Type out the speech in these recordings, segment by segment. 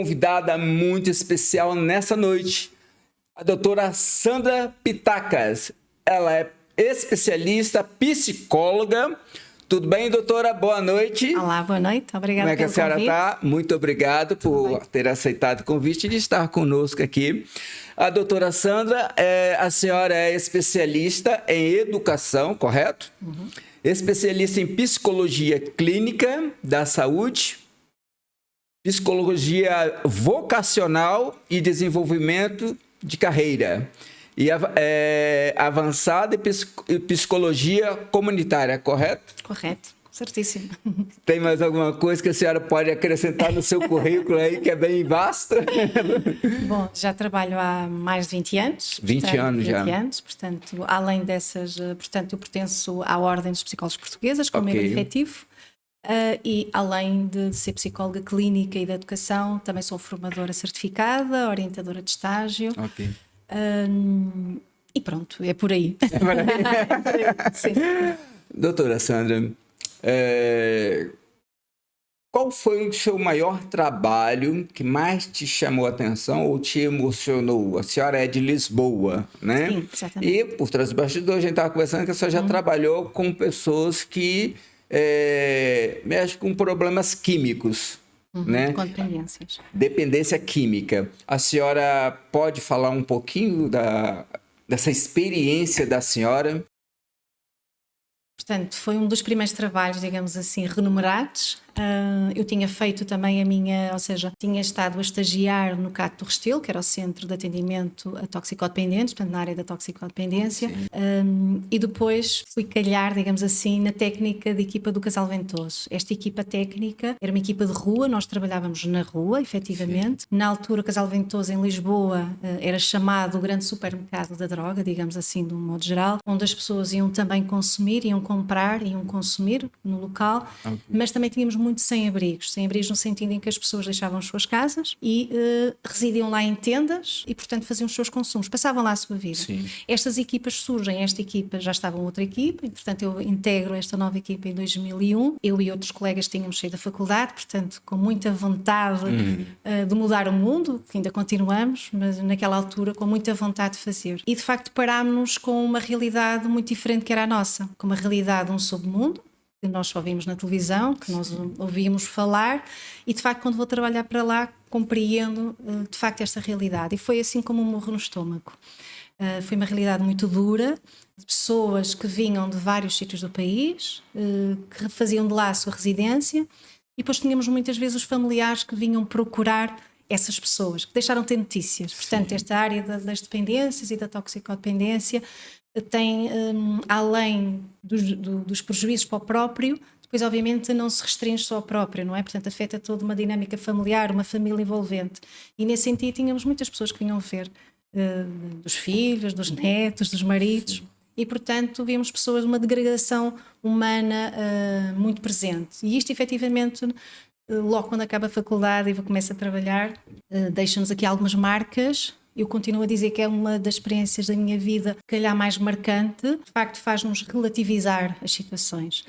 convidada muito especial nessa noite, a doutora Sandra Pitacas. Ela é especialista, psicóloga. Tudo bem, doutora? Boa noite. Olá, boa noite. Obrigada pelo convite. Como é que a senhora está? Muito obrigado por ter aceitado o convite de estar conosco aqui. A doutora Sandra, a senhora é especialista em educação, correto? Uhum. Especialista em psicologia clínica da saúde, psicologia vocacional e desenvolvimento de carreira. E avançada em psicologia comunitária, correto? Correto, certíssimo. Tem mais alguma coisa que a senhora pode acrescentar no seu currículo aí, que é bem vasto? Bom, já trabalho há mais de 20 anos. 20 anos já. 20 anos, portanto, além dessas, portanto, eu pertenço à Ordem dos Psicólogos Portugueses, como membro efetivo. E além de ser psicóloga clínica e da educação, também sou formadora certificada, orientadora de estágio. Ok. E pronto, é por aí. Sim. Doutora Sandra, qual foi o seu maior trabalho que mais te chamou a atenção ou te emocionou? A senhora é de Lisboa, né? Sim, exatamente. E por trás do bastidor, a gente estava conversando que a senhora já trabalhou com pessoas que mexem com problemas químicos. Né? Com dependências. Dependência química. A senhora pode falar um pouquinho dessa experiência da senhora? Portanto, foi um dos primeiros trabalhos, digamos assim, remunerados. Eu tinha feito também ou seja, tinha estado a estagiar no CAT do Restelo, que era o Centro de Atendimento a Toxicodependentes, portanto, na área da toxicodependência. E depois fui calhar, digamos assim, na técnica de equipa do Casal Ventoso. Esta equipa técnica era uma equipa de rua, nós trabalhávamos na rua, efetivamente. Sim. Na altura, o Casal Ventoso, em Lisboa, era chamado o grande supermercado da droga, digamos assim, de um modo geral, onde as pessoas iam também consumir, iam comprar, iam consumir no local, mas também tínhamos muito sem-abrigos no sentido em que as pessoas deixavam as suas casas e residiam lá em tendas e, portanto, faziam os seus consumos, passavam lá a sua vida. Sim. Estas equipas surgem, esta equipa já estava outra equipa, e, portanto, eu integro esta nova equipa em 2001. Eu e outros colegas tínhamos saído da faculdade, portanto, com muita vontade de mudar o mundo, que ainda continuamos, mas naquela altura com muita vontade de fazer. E, de facto, parámos-nos com uma realidade muito diferente que era a nossa, com uma realidade, um submundo, que nós só vimos na televisão, que nós ouvíamos falar, e de facto quando vou trabalhar para lá compreendo de facto esta realidade, e foi assim como um murro no estômago. Foi uma realidade muito dura, de pessoas que vinham de vários sítios do país, que faziam de lá a sua residência, e depois tínhamos muitas vezes os familiares que vinham procurar essas pessoas, que deixaram de ter notícias. Portanto, sim, esta área das dependências e da toxicodependência tem, além dos prejuízos para o próprio, depois obviamente não se restringe só ao próprio, não é? Portanto, afeta toda uma dinâmica familiar, uma família envolvente. E nesse sentido tínhamos muitas pessoas que vinham ver dos filhos, dos netos, dos maridos. Sim. E, portanto, víamos pessoas de uma degradação humana muito presente. E isto, efetivamente, logo quando acaba a faculdade e começo a trabalhar, deixa-nos aqui algumas marcas. Eu continuo a dizer que é uma das experiências da minha vida, se calhar mais marcante. De facto, faz-nos relativizar as situações.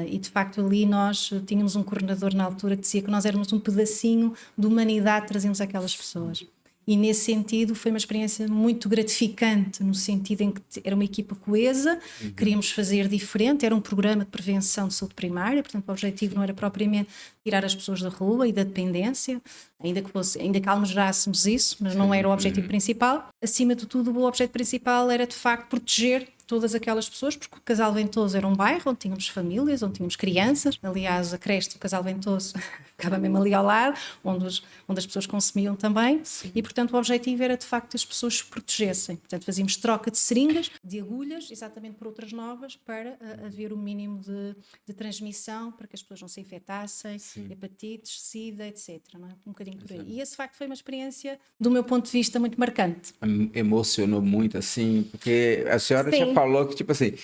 E, de facto, ali nós tínhamos um coordenador na altura que dizia que nós éramos um pedacinho de humanidade que trazíamos àquelas pessoas. E, nesse sentido, foi uma experiência muito gratificante, no sentido em que era uma equipa coesa, queríamos fazer diferente, era um programa de prevenção de saúde primária, portanto, o objetivo não era propriamente tirar as pessoas da rua e da dependência, ainda que almejássemos isso, mas não era o objetivo principal. Acima de tudo, o objetivo principal era, de facto, proteger todas aquelas pessoas, porque o Casal Ventoso era um bairro onde tínhamos famílias, onde tínhamos crianças. Aliás, a creche do Casal Ventoso ficava mesmo ali ao lado, onde as pessoas consumiam também. Sim. E, portanto, o objetivo era, de facto, que as pessoas se protegessem. Portanto, fazíamos troca de seringas, de agulhas, exatamente por outras novas, para haver o mínimo de transmissão, para que as pessoas não se infectassem, sim, hepatites, sida, etc. Não é? Um bocadinho por aí. E esse, de facto, foi uma experiência, do meu ponto de vista, muito marcante. Emocionou muito, assim, porque a senhora sim, já falou que, tipo assim,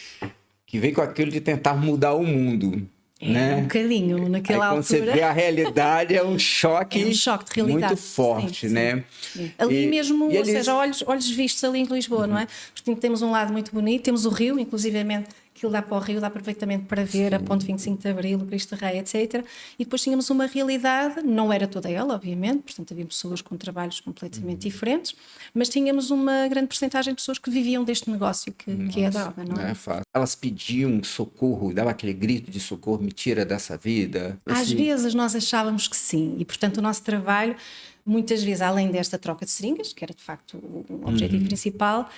que veio com aquilo de tentar mudar o mundo. Né? Um bocadinho, naquela aí, quando altura. Quando você vê a realidade, é um choque, de realidade. Muito forte, sim, né? Sim. Ali mesmo, ou seja, olhos vistos ali em Lisboa, não é? Porque temos um lado muito bonito, temos o rio, inclusivamente, aquilo dá para o Rio, dá perfeitamente para ver a Ponte 25 de Abril, o Cristo Rei, etc. E depois tínhamos uma realidade, não era toda ela, obviamente, portanto havia pessoas com trabalhos completamente diferentes, mas tínhamos uma grande percentagem de pessoas que viviam deste negócio que é a droga, não Não é? é fácil. Elas pediam socorro, dava aquele grito de socorro, me tira dessa vida. Às Assim, vezes nós achávamos que sim, e portanto o nosso trabalho, muitas vezes, além desta troca de seringas, que era de facto o objetivo principal,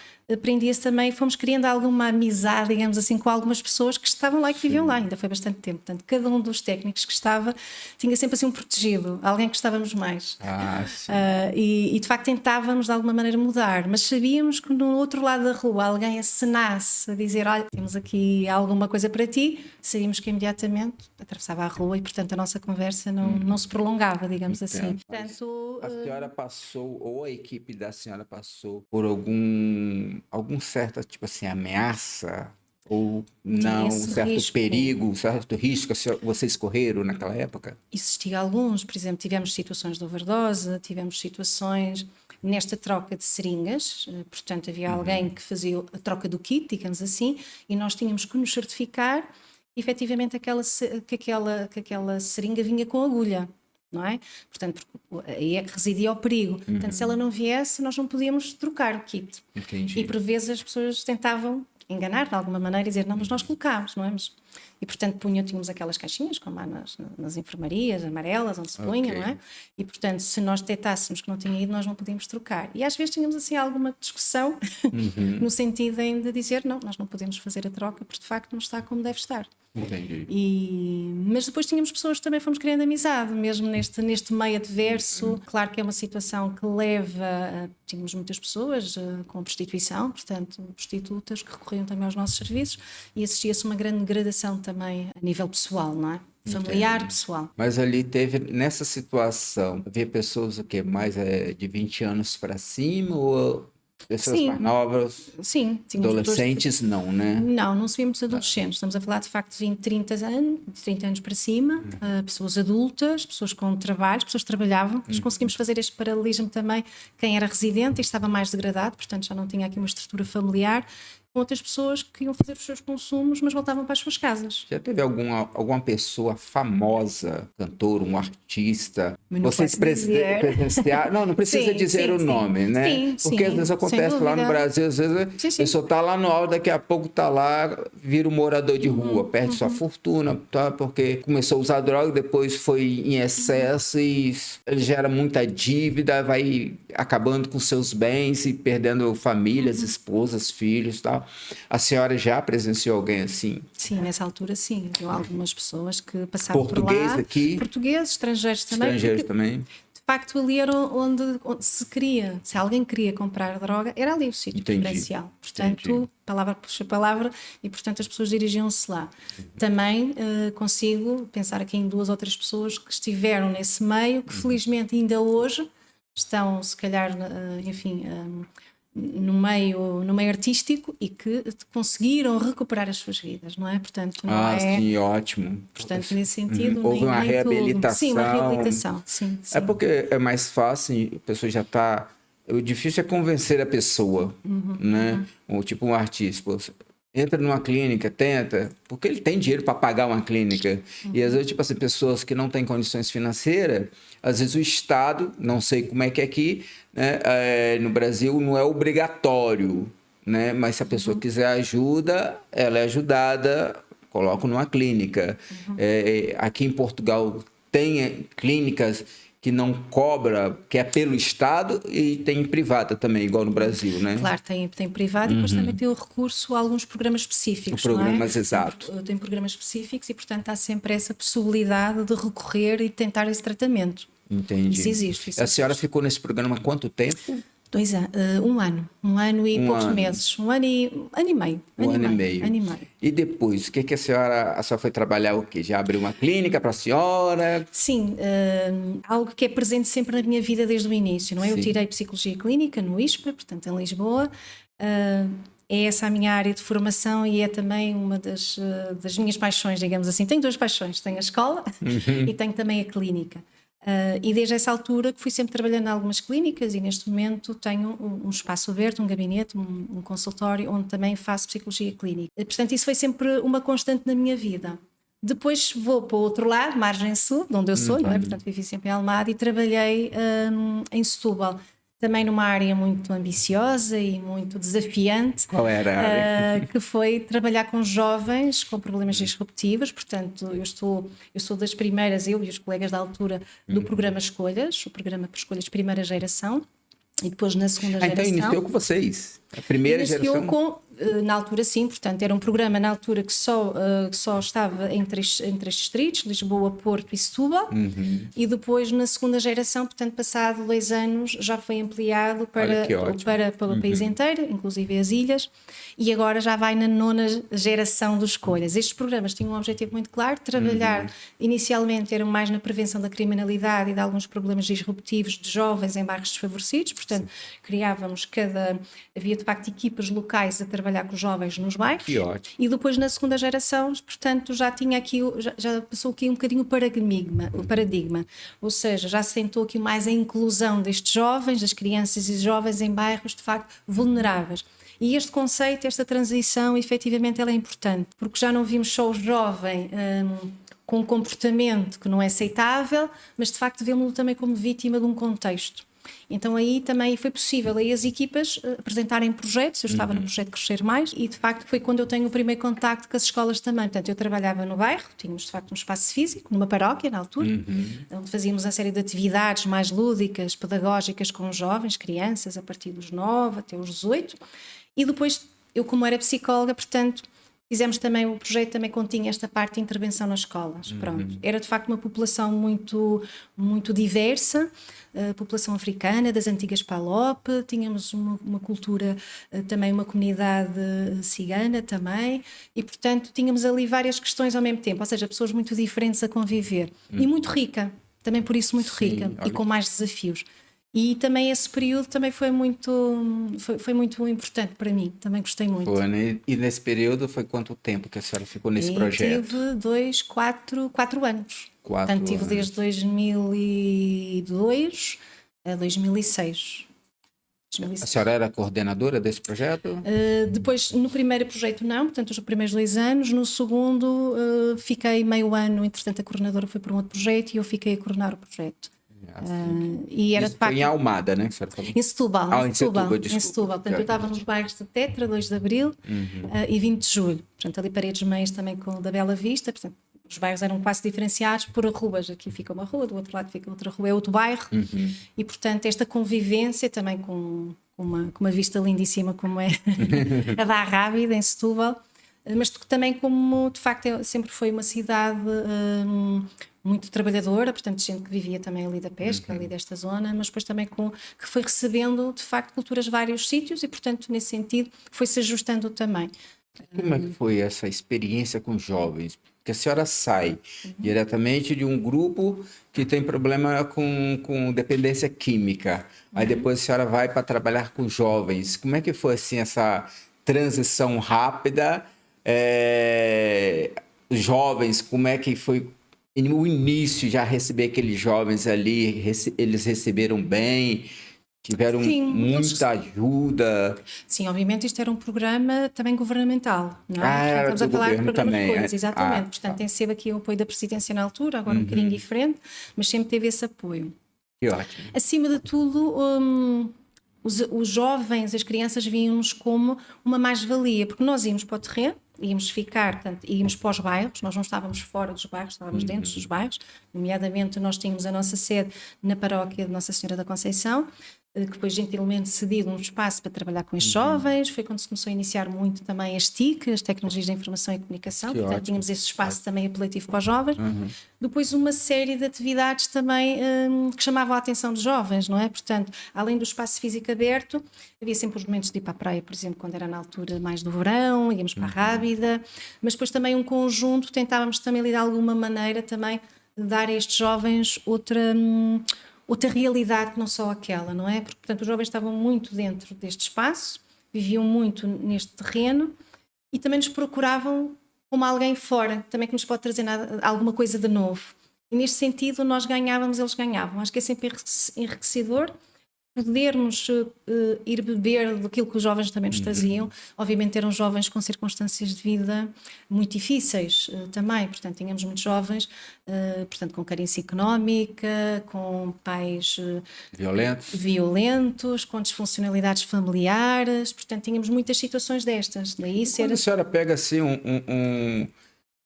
prendia-se também, fomos criando alguma amizade, digamos assim, com algumas pessoas que estavam lá e que viviam lá, ainda foi bastante tempo. Portanto, cada um dos técnicos que estava tinha sempre assim um protegido, alguém que gostávamos mais. sim. E de facto tentávamos de alguma maneira mudar, mas sabíamos que no outro lado da rua alguém acenasse a dizer: olha, temos aqui alguma coisa para ti, sabíamos que imediatamente atravessava a rua e portanto a nossa conversa não se prolongava, digamos assim. Portanto, A senhora passou, ou a equipe da senhora passou por algum certa, tipo assim, ameaça? Ou não, um esse certo risco. perigo, um certo risco que vocês correram naquela época? Existia alguns, por exemplo, tivemos situações de overdose, tivemos situações nesta troca de seringas, portanto havia alguém que fazia a troca do kit, digamos assim, e nós tínhamos que nos certificar efetivamente que aquela seringa vinha com agulha. Não é? Portanto, aí é que residia o perigo. Portanto, se ela não viesse, nós não podíamos trocar o kit. Entendi. E por vezes as pessoas tentavam enganar de alguma maneira e dizer: não, mas nós colocámos, não é? E portanto tínhamos aquelas caixinhas, como há nas enfermarias amarelas, onde se punha, não é? E portanto, se nós detectássemos que não tinha ido, nós não podíamos trocar. E às vezes tínhamos assim alguma discussão, no sentido de dizer: não, nós não podemos fazer a troca porque de facto não está como deve estar. Entendi. Mas depois tínhamos pessoas que também fomos criando amizade, mesmo neste meio adverso. Claro que é uma situação que leva. Tínhamos muitas pessoas com prostituição, portanto, prostitutas que recorriam também aos nossos serviços, e assistia-se uma grande gradação também a nível pessoal, não é? Familiar, Entendi. pessoal. Mas ali teve, nessa situação, havia pessoas o quê? Mais de 20 anos para cima ou pessoas mais Sim, novas? sim. Tínhamos Adolescentes não, né? Não se vimos adolescentes. Estamos a falar de facto de 20, 30 anos para cima, pessoas adultas, pessoas com trabalhos, pessoas que trabalhavam. Nós conseguimos fazer este paralelismo também. Quem era residente e estava mais degradado, portanto já não tinha aqui uma estrutura familiar, com outras pessoas que iam fazer os seus consumos, mas voltavam para as suas casas. Já teve alguma pessoa famosa, cantor, um artista? Mas não Vocês posso dizer. presenciaram? Não precisa Sim, dizer sim, o sim. nome, né? Sim, Porque às sim, vezes sem acontece lá no dúvida. Brasil, às vezes Sim, a sim. pessoa está lá no alto, daqui a pouco está lá, vira um morador de rua, perde sua fortuna, tá? Porque começou a usar droga, depois foi em excesso e ele gera muita dívida, vai acabando com seus bens e perdendo famílias, esposas, filhos e tal. A senhora já presenciou alguém assim? Sim, nessa altura sim. Havia algumas pessoas que passavam por Português lá. aqui? Portugueses, estrangeiros também. Estrangeiros Porque, também? de facto, ali era onde se queria. Se alguém queria comprar droga, era ali o sítio Entendi. preferencial. Portanto, Entendi. palavra puxa palavra, e portanto as pessoas dirigiam-se lá. Também consigo pensar aqui em 2 ou 3 pessoas que estiveram nesse meio, que felizmente ainda hoje estão, se calhar, enfim, no meio artístico, e que conseguiram recuperar as suas vidas, não é? Portanto, não é. Sim, ótimo. Portanto, nesse sentido, Houve uma nem tudo. reabilitação. Sim, uma reabilitação. Sim, sim. É porque é mais fácil, a pessoa já está. O difícil é convencer a pessoa, né? Ou tipo um artista, pô, entra numa clínica, tenta, porque ele tem dinheiro para pagar uma clínica. E às vezes, tipo assim, pessoas que não têm condições financeiras, às vezes o Estado, não sei como é que é aqui, né? No Brasil não é obrigatório, né? Mas se a pessoa quiser ajuda, ela é ajudada, coloca numa clínica. Aqui em Portugal tem clínicas que não cobra, que é pelo Estado, e tem privada também, igual no Brasil, né? Claro, tem privado, e depois também tem o recurso a alguns programas específicos. Programas, não é? exato. Tem programas específicos e, portanto, há sempre essa possibilidade de recorrer e tentar esse tratamento. Entendi. Isso existe. Isso A senhora existe. ficou nesse programa há quanto tempo? 2 anos, 1 ano e poucos meses, 1 ano e meio. Um ano e meio. Ano e meio. E depois, o que a senhora foi trabalhar o quê? Já abriu uma clínica para a senhora? Sim, algo que é presente sempre na minha vida desde o início, não é? Sim. Eu tirei Psicologia Clínica no ISPA, portanto em Lisboa. É essa a minha área de formação e é também uma das minhas paixões, digamos assim. Tenho 2 paixões, tenho a escola e tenho também a clínica. E desde essa altura que fui sempre trabalhando em algumas clínicas e neste momento tenho um espaço aberto, um gabinete, um consultório onde também faço psicologia clínica. Portanto, isso foi sempre uma constante na minha vida. Depois vou para o outro lado, margem sul, de onde eu sou, não é? Portanto, vivi sempre em Almada e trabalhei em Setúbal. Também numa área muito ambiciosa e muito desafiante. Qual era a área? Que foi trabalhar com jovens com problemas disruptivos. Portanto, eu sou das primeiras, eu e os colegas da altura, do programa Escolhas, o programa por escolhas primeira geração. E depois na segunda geração... Então iniciou com vocês, a primeira geração? Na altura sim, portanto era um programa na altura que só estava em três distritos, Lisboa, Porto e Setúbal, e depois na segunda geração, portanto passado 2 anos, já foi ampliado para o país inteiro, inclusive as ilhas, e agora já vai na 9ª geração dos Escolhas. Estes programas tinham um objetivo muito claro, trabalhar inicialmente eram mais na prevenção da criminalidade e de alguns problemas disruptivos de jovens em bairros desfavorecidos, portanto havia de facto equipas locais a trabalhar com os jovens nos bairros. Que ótimo. E depois na segunda geração, portanto, já passou aqui um bocadinho o paradigma, ou seja, já se tentou aqui mais a inclusão destes jovens, das crianças e jovens em bairros de facto vulneráveis. E este conceito, esta transição, efetivamente ela é importante, porque já não vimos só o jovem com um comportamento que não é aceitável, mas de facto vemos-lo também como vítima de um contexto. Então aí também foi possível aí as equipas apresentarem projetos. Eu estava no projeto Crescer Mais e de facto foi quando eu tenho o primeiro contacto com as escolas também. Portanto, eu trabalhava no bairro, tínhamos de facto um espaço físico, numa paróquia na altura, onde fazíamos uma série de atividades mais lúdicas, pedagógicas com os jovens, crianças, a partir dos 9 até os 18. E depois, eu como era psicóloga, portanto, fizemos também, o projeto também continha esta parte de intervenção nas escolas. Pronto. Era de facto uma população muito, muito diversa, a população africana, das antigas PALOP, tínhamos uma cultura, também uma comunidade cigana também, e portanto tínhamos ali várias questões ao mesmo tempo, ou seja, pessoas muito diferentes a conviver. E muito rica, também por isso muito rica, e com mais desafios. E também esse período também foi muito importante para mim, também gostei muito. Foi, né? E nesse período foi quanto tempo que a senhora ficou nesse projeto? Tive 4 anos. Portanto, tive desde 2002 a 2006. A senhora era coordenadora desse projeto? Depois, no primeiro projeto não, portanto os primeiros 2 anos, no segundo fiquei meio ano, entretanto a coordenadora foi para um outro projeto e eu fiquei a coordenar o projeto. E era isso foi em Almada, né? Em Setúbal. Em Setúbal. Portanto, eu estava nos bairros de Tetra, 2 de Abril e 20 de Julho. Portanto, ali Paredes Meias também com o da Bela Vista. Portanto, os bairros eram quase diferenciados por ruas. Aqui fica uma rua, do outro lado fica outra rua, é outro bairro. E, portanto, esta convivência também com uma vista lindíssima como é a da Rábida, em Setúbal. Mas também como, de facto, sempre foi uma cidade muito trabalhadora, portanto gente que vivia também ali da pesca, ali desta zona, mas depois também que foi recebendo de facto culturas de vários sítios e portanto nesse sentido foi-se ajustando também. Como é que foi essa experiência com jovens? Porque a senhora sai diretamente de um grupo que tem problema com dependência química, aí depois a senhora vai para trabalhar com jovens. Como é que foi assim essa transição rápida? Jovens, como é que foi o início, já receber aqueles jovens ali, eles receberam bem, tiveram muita ajuda? Sim, obviamente isto era um programa também governamental, não é? Estamos a falar de programas também. De coisas, exatamente. Portanto, tem sempre aqui o apoio da presidência na altura, agora um bocadinho diferente, mas sempre teve esse apoio. Que ótimo. Acima de tudo, os jovens, as crianças viam-nos como uma mais-valia, porque nós íamos para o terreno, íamos ficar, portanto, íamos para os bairros, nós não estávamos fora dos bairros, estávamos dentro dos bairros, nomeadamente nós tínhamos a nossa sede na paróquia de Nossa Senhora da Conceição, que depois gentilmente cedido um espaço para trabalhar com os jovens, foi quando se começou a iniciar muito também as TIC, as Tecnologias da Informação e Comunicação, portanto ótimo. Tínhamos esse espaço também apelativo para os jovens, depois uma série de atividades também que chamavam a atenção dos jovens, não é? Portanto, além do espaço físico aberto, havia sempre os momentos de ir para a praia, por exemplo, quando era na altura mais do verão, íamos para a Rábida, mas depois também um conjunto, tentávamos também de alguma maneira também dar a estes jovens outra realidade que não só aquela, não é? Porque, portanto, os jovens estavam muito dentro deste espaço, viviam muito neste terreno e também nos procuravam como alguém fora, também que nos pode trazer alguma coisa de novo. E neste sentido nós ganhávamos, eles ganhavam. Acho que é sempre enriquecedor podermos ir beber daquilo que os jovens também nos traziam. Obviamente eram jovens com circunstâncias de vida muito difíceis também, portanto tínhamos muitos jovens portanto, com carência económica, com pais violentos, com disfuncionalidades familiares, portanto tínhamos muitas situações destas. Daí Quando a senhora pega assim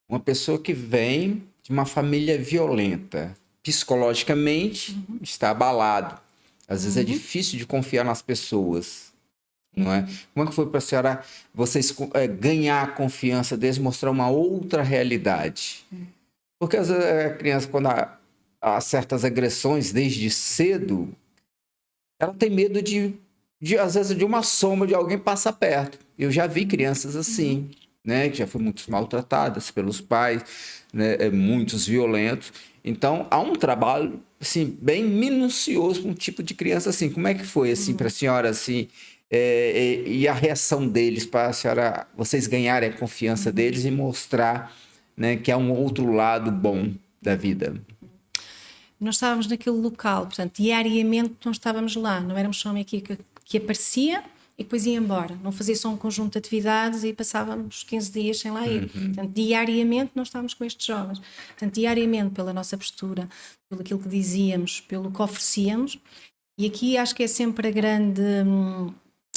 uma pessoa que vem de uma família violenta, psicologicamente está abalado. Às vezes é difícil de confiar nas pessoas, não é? Como é que foi para a senhora vocês ganhar a confiança deles, mostrar uma outra realidade? Porque às vezes a criança, quando há certas agressões desde cedo, ela tem medo às vezes, de uma sombra de alguém passar perto. Eu já vi crianças assim, né, que já foram muito maltratadas pelos pais, né, muitos violentos. Então, há um trabalho assim, bem minucioso para um tipo de criança assim. Como é que foi assim, para a senhora assim, e a reação deles para a senhora, vocês ganharem a confiança deles e mostrar, né, que há um outro lado bom da vida? Nós estávamos naquele local, portanto, diariamente nós estávamos lá, não éramos só uma equipe que aparecia e depois ia embora, não fazia só um conjunto de atividades e passávamos 15 dias sem lá ir. Portanto, diariamente nós estávamos com estes jovens. Portanto, diariamente, pela nossa postura, pelo aquilo que dizíamos, pelo que oferecíamos. E aqui acho que é sempre a grande...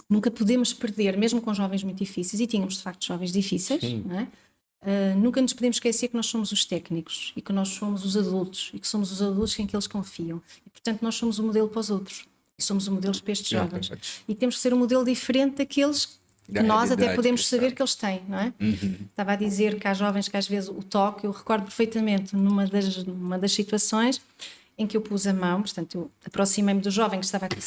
nunca podemos perder, mesmo com jovens muito difíceis, e tínhamos de facto jovens difíceis, não é? Nunca nos podemos esquecer que nós somos os técnicos e que nós somos os adultos e que somos os adultos em que eles confiam. E, portanto, nós somos o modelo para os outros. E somos o modelo para estes jovens. E temos que ser um modelo diferente daqueles que nós até podemos saber que eles têm, não é? Estava a dizer que há jovens que às vezes o toque, eu recordo perfeitamente numa das situações em que eu pus a mão, portanto eu aproximei-me do jovem que estava aqui.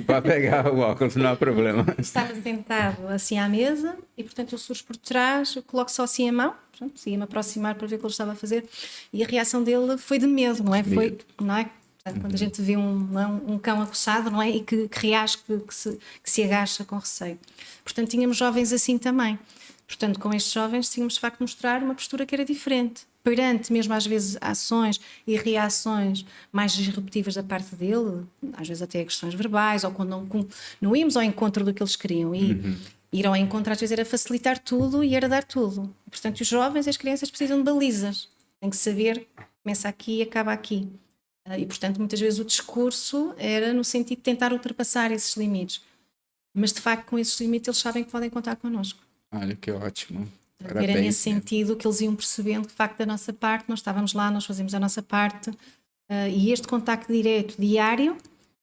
Para pegar o óculos, não há problema. Estava sentado assim à mesa e, portanto, eu surjo por trás, eu coloco só assim a mão, portanto, ia-me aproximar para ver o que ele estava a fazer e a reação dele foi de medo, não é? Foi, não é? Portanto, quando a gente vê um cão acossado, não é? E que reage, que se agacha com receio. Portanto, tínhamos jovens assim também. Portanto, com estes jovens tínhamos de facto mostrar uma postura que era diferente. Perante mesmo às vezes ações e reações mais disruptivas da parte dele, às vezes até questões verbais, ou quando não íamos ao encontro do que eles queriam. E ir ao encontro às vezes era facilitar tudo e era dar tudo. Portanto, os jovens e as crianças precisam de balizas. Têm que saber, começa aqui e acaba aqui. E, portanto, muitas vezes o discurso era no sentido de tentar ultrapassar esses limites. Mas, de facto, com esses limites eles sabem que podem contar connosco. Olha, que ótimo. Parabéns, era nesse sentido que eles iam percebendo que, de facto, da nossa parte, nós estávamos lá, nós fazemos a nossa parte. E este contacto direto, diário,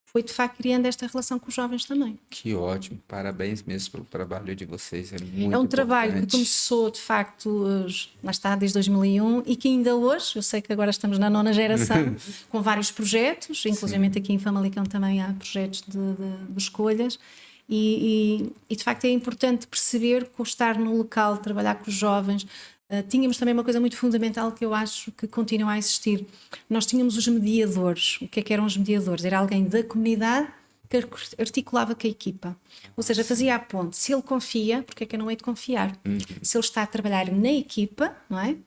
foi, de facto, criando esta relação com os jovens também. Que ótimo. Parabéns mesmo pelo trabalho de vocês. É muito importante. É um trabalho que começou, de facto, lá está, desde 2001 e que ainda hoje, eu sei que agora estamos na 9ª geração, com vários projetos, inclusive aqui em Famalicão também há projetos de escolhas. E de facto é importante perceber que o estar no local, trabalhar com os jovens, tínhamos também uma coisa muito fundamental que eu acho que continua a existir. Nós tínhamos os mediadores. O que eram os mediadores? Era alguém da comunidade que articulava com a equipa. Ou seja, fazia a ponte. Se ele confia, porque é que eu não hei de confiar? Se ele está a trabalhar na equipa, não é?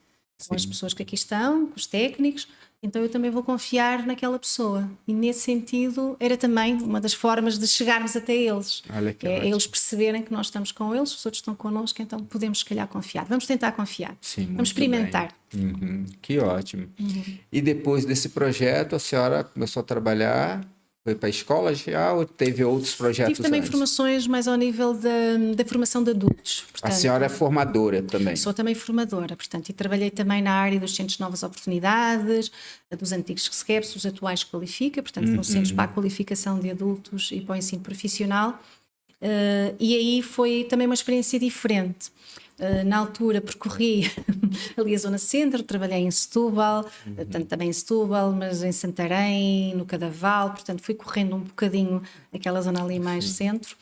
Com as pessoas que aqui estão, com os técnicos, então eu também vou confiar naquela pessoa. E nesse sentido era também uma das formas de chegarmos até eles. Eles perceberem que nós estamos com eles, os outros estão connosco, então podemos se calhar confiar. Vamos tentar confiar. Sim, vamos experimentar. Que ótimo. E depois desse projeto a senhora começou a trabalhar... Foi para a escola já ou teve outros projetos? Tive também formações mais ao nível da formação de adultos. Portanto, a senhora é formadora também? Sou também formadora, portanto, e trabalhei também na área dos centros de novas oportunidades, dos antigos SCEPS, os atuais Qualifica, portanto, são centros para a qualificação de adultos e para o ensino profissional. E aí foi também uma experiência diferente. Na altura percorri ali a zona centro, trabalhei em Setúbal, portanto, também em Setúbal, mas em Santarém, no Cadaval, portanto fui correndo um bocadinho aquela zona ali mais centro.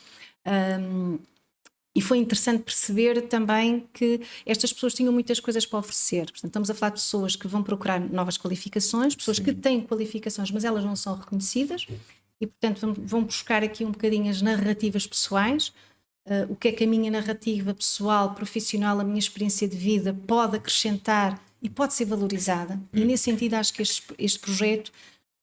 E foi interessante perceber também que estas pessoas tinham muitas coisas para oferecer. Portanto, estamos a falar de pessoas que vão procurar novas qualificações, pessoas que têm qualificações, mas elas não são reconhecidas e, portanto, vão buscar aqui um bocadinho as narrativas pessoais. O que é que a minha narrativa pessoal, profissional, a minha experiência de vida pode acrescentar e pode ser valorizada. E nesse sentido acho que este projeto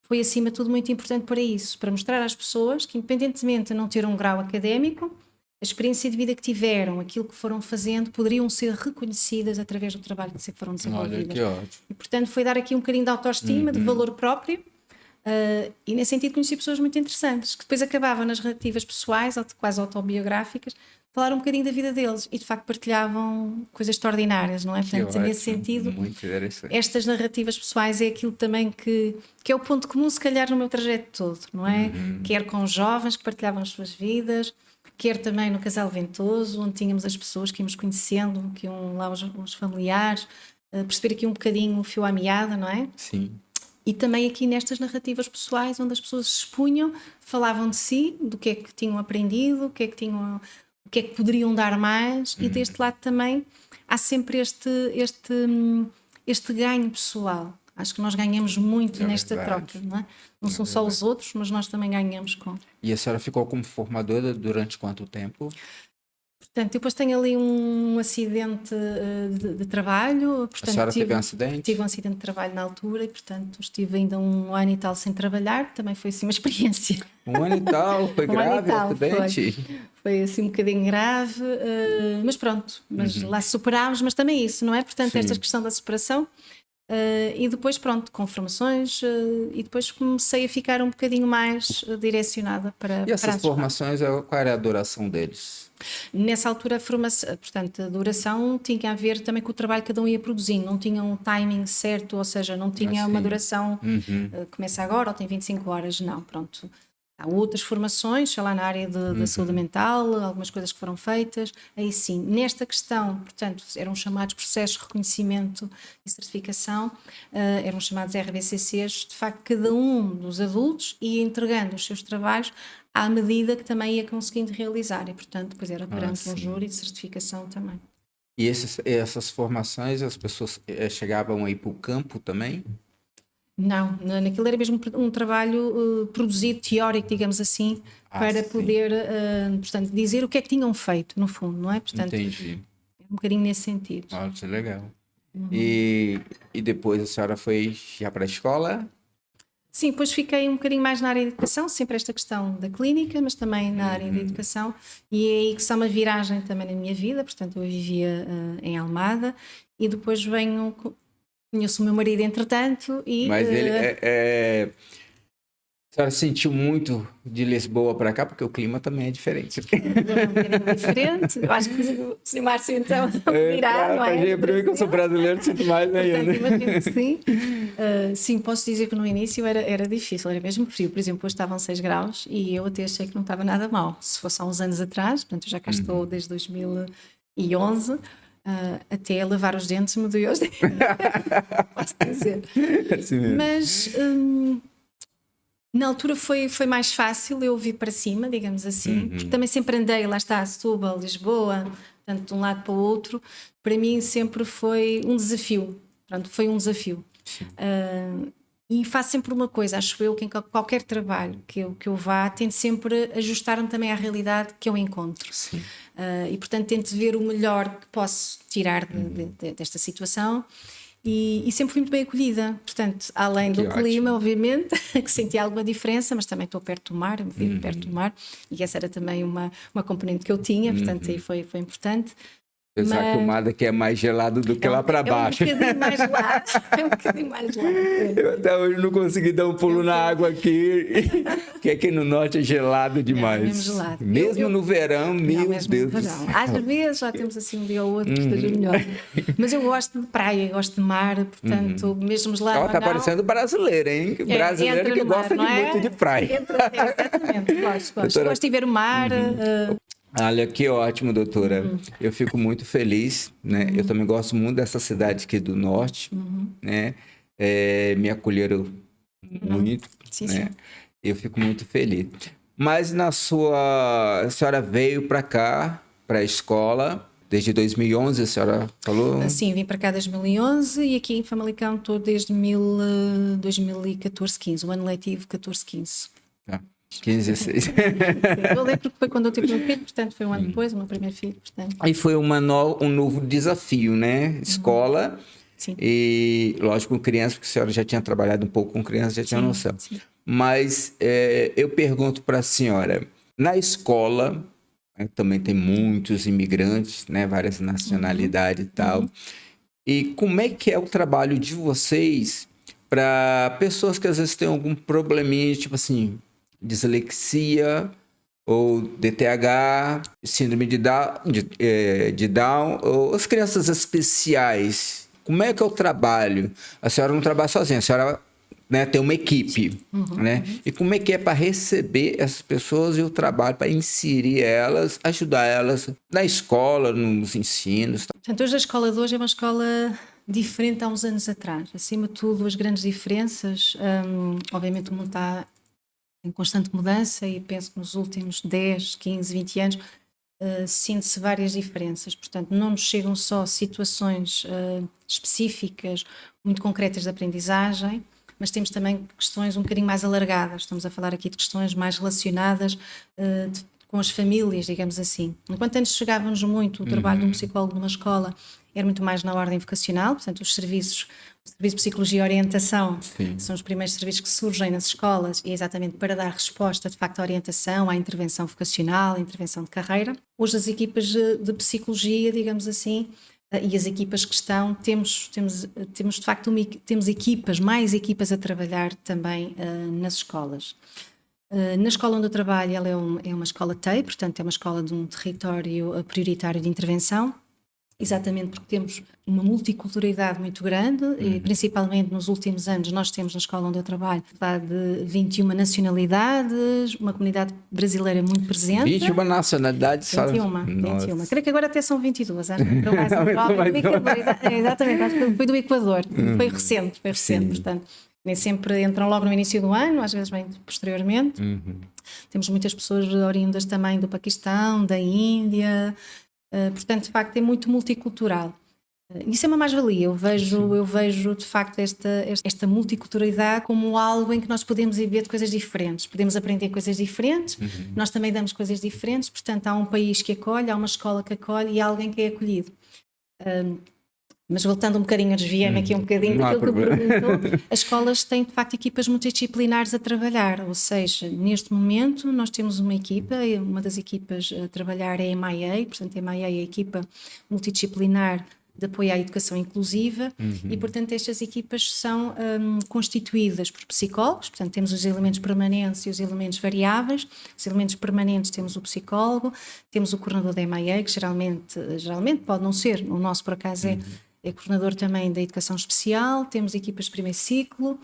foi acima de tudo muito importante para isso, para mostrar às pessoas que independentemente de não ter um grau académico, a experiência de vida que tiveram, aquilo que foram fazendo, poderiam ser reconhecidas através do trabalho que foram desenvolvidas. Olha, que ótimo. E, portanto, foi dar aqui um bocadinho de autoestima, de valor próprio, e nesse sentido conheci pessoas muito interessantes, que depois acabavam nas narrativas pessoais, ou quase autobiográficas, falar um bocadinho da vida deles e de facto partilhavam coisas extraordinárias, não é? Portanto, nesse sentido, muito interessante. estas narrativas pessoais é aquilo também que é o ponto comum, se calhar, no meu trajeto todo, não é? Quer com os jovens que partilhavam as suas vidas, quer também no Casal Ventoso, onde tínhamos as pessoas que íamos conhecendo, que iam lá os familiares, perceber aqui um bocadinho o fio à meada, não é? Sim. E também aqui nestas narrativas pessoais, onde as pessoas se expunham, falavam de si, do que é que tinham aprendido, o que é que poderiam dar mais, e deste lado também há sempre este ganho pessoal. Acho que nós ganhamos muito nesta troca, não é? Não são só os outros, mas nós também ganhamos com. E a senhora ficou como formadora durante quanto tempo? Portanto, depois tenho ali um acidente de trabalho. Portanto, A senhora teve um acidente? Tive um acidente de trabalho na altura e, portanto, estive ainda 1 ano e tal sem trabalhar. Também foi assim uma experiência. 1 ano e tal? Foi grave o acidente? Foi assim um bocadinho grave, mas pronto, lá superámos, mas também isso, não é? Portanto, esta questão da superação. E depois, pronto, com formações, e depois comecei a ficar um bocadinho mais direcionada para. E essas formações, qual era a duração deles? Nessa altura, a formação, portanto, a duração tinha a ver também com o trabalho que cada um ia produzindo, não tinha um timing certo, ou seja, não tinha uma duração, começa agora ou tem 25 horas, não, pronto. Há outras formações, sei lá, na área da saúde mental, algumas coisas que foram feitas, aí sim. Nesta questão, portanto, eram chamados processos de reconhecimento e certificação, eram chamados RBCCs, de facto, cada um dos adultos ia entregando os seus trabalhos à medida que também ia conseguindo realizar, e, portanto, depois era perante um júri de certificação também. E essas formações, as pessoas chegavam aí para o campo também? Não, naquilo era mesmo um trabalho produzido, teórico, digamos assim, para poder, portanto, dizer o que é que tinham feito, no fundo, não é? Portanto, entendi. Um bocadinho nesse sentido. Olha, que legal. E depois a senhora foi já para a escola? Sim, depois fiquei um bocadinho mais na área de educação, sempre esta questão da clínica, mas também na área de educação, e é aí que está uma viragem também na minha vida. Portanto, eu vivia em Almada e depois conheço o meu marido entretanto e... Mas ele a senhora sentiu muito de Lisboa para cá, porque o clima também é diferente. É um bocadinho diferente. Eu acho que o Sr. Márcio então dirá, não é? Para mim que eu sou brasileiro, sinto mais ainda. Imagino que sim. Sim, posso dizer que no início era difícil, era mesmo frio. Por exemplo, hoje estavam 6 graus e eu até achei que não estava nada mal. Se fosse há uns anos atrás, portanto eu já cá estou desde 2011, até lavar os dentes, meu Deus, posso dizer. Assim mesmo. Mas na altura foi mais fácil eu vir para cima, digamos assim, porque também sempre andei, lá está, Setúbal, Lisboa, portanto, de um lado para o outro. Para mim sempre foi um desafio. Pronto, foi um desafio. E faço sempre uma coisa, acho eu, que em qualquer trabalho que eu vá, tento sempre ajustar-me também à realidade que eu encontro. E, portanto, tento ver o melhor que posso tirar desta situação. E sempre fui muito bem acolhida, portanto, além do clima, obviamente, que senti alguma diferença, mas também estou perto do mar, vivo perto do mar, e essa era também uma componente que eu tinha, portanto, aí foi importante. Apesar que o mar aqui é mais gelado do que lá para baixo. É um bocadinho mais gelado. É um bocadinho mais gelado. Eu até hoje não consegui dar um pulo na água aqui, que aqui no norte é gelado demais. É mesmo gelado. Mesmo no verão, meu Deus do céu. Às vezes já temos assim um dia ou outro que esteja melhor. Mas eu gosto de praia, gosto de mar, portanto, mesmo gelado. Está parecendo brasileiro, hein? Brasileiro que gosta muito de praia. Exatamente, gosto de ver o mar. Olha, que ótimo, doutora. Eu fico muito feliz, né? Eu também gosto muito dessa cidade aqui do norte, né? Me acolheram muito, Sim, né? sim. Eu fico muito feliz. Mas a senhora veio para cá, para a escola, desde 2011, a senhora falou? Sim, vim para cá desde 2011 e aqui em Famalicão estou desde 2014, 15, o ano letivo 14-15. 15, 16. Eu lembro que foi quando eu tive o meu filho, portanto foi um ano depois, o meu primeiro filho, portanto. Aí foi um novo desafio, né? Escola, Sim. E, lógico, com criança, porque a senhora já tinha trabalhado um pouco com criança, já tinha noção. Sim. Mas eu pergunto para a senhora, na escola, né, também tem muitos imigrantes, né, várias nacionalidades e tal, e como é que é o trabalho de vocês para pessoas que às vezes têm algum probleminha, tipo assim, dislexia ou DTH, síndrome de Down, ou as crianças especiais? Como é que é o trabalho? A senhora não trabalha sozinha, a senhora, né, tem uma equipe, né? E como é que é para receber essas pessoas e o trabalho para inserir elas, ajudar elas na escola, nos ensinos? Portanto, hoje a escola de hoje é uma escola diferente há uns anos atrás. Acima de tudo, as grandes diferenças, obviamente o mundo está em constante mudança e penso que nos últimos 10, 15, 20 anos sente-se várias diferenças. Portanto, não nos chegam só situações específicas, muito concretas de aprendizagem, mas temos também questões um bocadinho mais alargadas. Estamos a falar aqui de questões mais relacionadas com as famílias, digamos assim. Enquanto antes chegávamos muito, o trabalho de um psicólogo numa escola era muito mais na ordem vocacional, portanto, os serviços, o Serviço de Psicologia e Orientação são os primeiros serviços que surgem nas escolas e é exatamente para dar resposta, de facto, à orientação, à intervenção vocacional, à intervenção de carreira. Hoje as equipas de psicologia, digamos assim, e as equipas que estão, temos de facto temos equipas, mais equipas a trabalhar também nas escolas. Na escola onde eu trabalho, ela é uma escola TEI, portanto é uma escola de um território prioritário de intervenção, exatamente porque temos uma multiculturalidade muito grande e principalmente nos últimos anos nós temos na escola onde eu trabalho de 21 nacionalidades, uma comunidade brasileira muito presente. 21 nacionalidades? 21. Creio que agora até são 22, acho que entrou mais um jovem do Equador. Exatamente, acho que foi do Equador. Foi recente, portanto. Nem sempre entram logo no início do ano, às vezes vêm posteriormente. Temos muitas pessoas oriundas também do Paquistão, da Índia, portanto, de facto, é muito multicultural. Isso é uma mais-valia. Eu vejo, de facto, esta multiculturalidade como algo em que nós podemos ver de coisas diferentes, podemos aprender coisas diferentes, nós também damos coisas diferentes, portanto, há um país que acolhe, há uma escola que acolhe e há alguém que é acolhido. Mas voltando um bocadinho, desviei-me aqui um bocadinho daquilo que me perguntou, as escolas têm de facto equipas multidisciplinares a trabalhar, ou seja, neste momento nós temos uma equipa, uma das equipas a trabalhar é a MIA, portanto a MIA é a equipa multidisciplinar de apoio à educação inclusiva e portanto estas equipas são constituídas por psicólogos, portanto temos os elementos permanentes e os elementos variáveis. Os elementos permanentes temos o psicólogo, temos o coordenador da MIA, que geralmente pode não ser, no nosso por acaso é coordenador também da educação especial, temos equipas de primeiro ciclo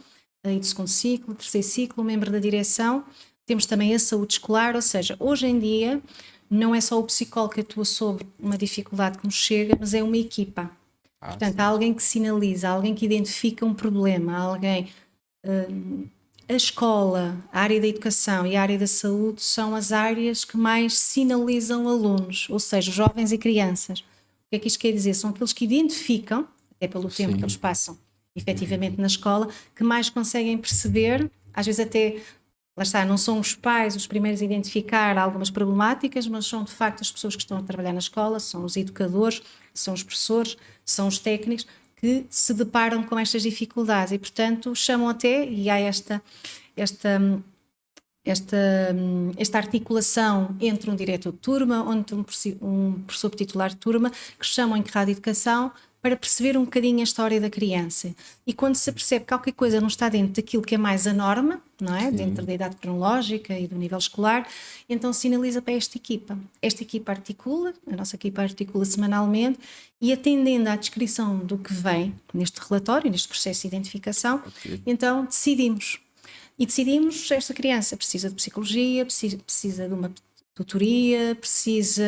e de segundo ciclo, terceiro ciclo, membro da direção, temos também a saúde escolar, ou seja, hoje em dia não é só o psicólogo que atua sobre uma dificuldade que nos chega, mas é uma equipa. Portanto, há alguém que sinaliza, alguém que identifica um problema, alguém... a escola, a área da educação e a área da saúde são as áreas que mais sinalizam alunos, ou seja, jovens e crianças. O que é que isto quer dizer? São aqueles que identificam, até pelo tempo que eles passam efetivamente na escola, que mais conseguem perceber, às vezes até, lá está, não são os pais os primeiros a identificar algumas problemáticas, mas são de facto as pessoas que estão a trabalhar na escola, são os educadores, são os professores, são os técnicos, que se deparam com estas dificuldades e, portanto, chamam até, e há esta articulação entre um diretor de turma, entre um professor titular de turma, que chamam em encarregado de educação para perceber um bocadinho a história da criança. E quando se percebe que qualquer coisa não está dentro daquilo que é mais a norma, não é? Dentro da idade cronológica e do nível escolar, então sinaliza para esta equipa. Esta equipa articula, a nossa equipa articula semanalmente e atendendo à descrição do que vem neste relatório, neste processo de identificação, então decidimos. E decidimos, esta criança precisa de psicologia, precisa de uma tutoria, precisa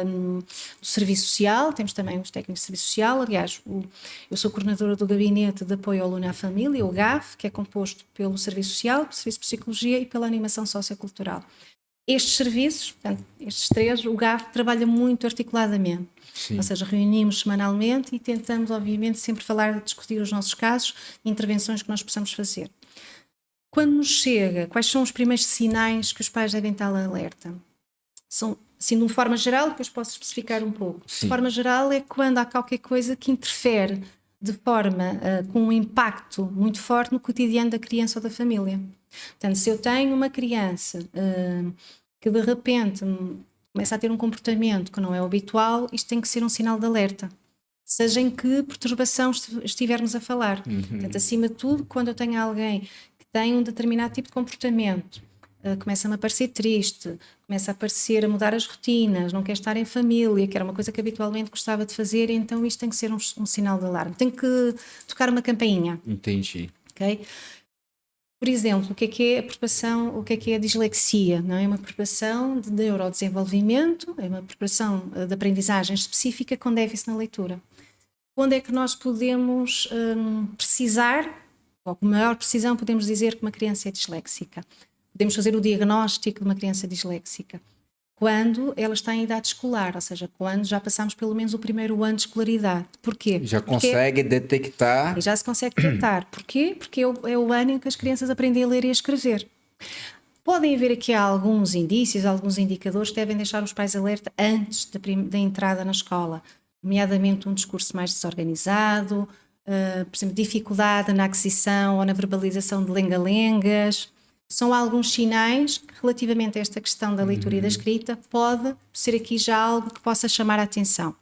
do serviço social, temos também os técnicos de serviço social, aliás, eu sou coordenadora do Gabinete de Apoio ao Aluno e à Família, o GAF, que é composto pelo Serviço Social, pelo Serviço de Psicologia e pela Animação Sociocultural. Estes serviços, portanto, estes três, o GAF trabalha muito articuladamente, ou seja, reunimos semanalmente e tentamos, obviamente, sempre falar, discutir os nossos casos e intervenções que nós possamos fazer. Quando nos chega, quais são os primeiros sinais que os pais devem estar alerta? São, assim, de uma forma geral, depois posso especificar um pouco. De forma geral é quando há qualquer coisa que interfere de forma com um impacto muito forte no cotidiano da criança ou da família. Portanto, se eu tenho uma criança que de repente começa a ter um comportamento que não é o habitual, isto tem que ser um sinal de alerta, seja em que perturbação estivermos a falar. Portanto, acima de tudo, quando eu tenho alguém que tem um determinado tipo de comportamento, começa-me a parecer triste, começa a mudar as rotinas, não quer estar em família, que era uma coisa que habitualmente gostava de fazer, então isto tem que ser um sinal de alarme. Tem que tocar uma campainha. Entendi. Ok? Por exemplo, o que é a perturbação, o que é a dislexia? Não é uma perturbação de neurodesenvolvimento, é uma perturbação de aprendizagem específica com déficit na leitura. Onde é que nós podemos precisar, ou com maior precisão podemos dizer que uma criança é disléxica? Podemos fazer o diagnóstico de uma criança disléxica quando ela está em idade escolar, ou seja, quando já passamos pelo menos o primeiro ano de escolaridade. Porquê? Já consegue detectar. E já se consegue detectar. Porquê? Porque é o ano em que as crianças aprendem a ler e a escrever. Podem haver aqui alguns indícios, alguns indicadores que devem deixar os pais alerta antes da entrada na escola, nomeadamente um discurso mais desorganizado, por exemplo, dificuldade na aquisição ou na verbalização de lenga-lengas. São alguns sinais que, relativamente a esta questão da leitura e da escrita, pode ser aqui já algo que possa chamar a atenção.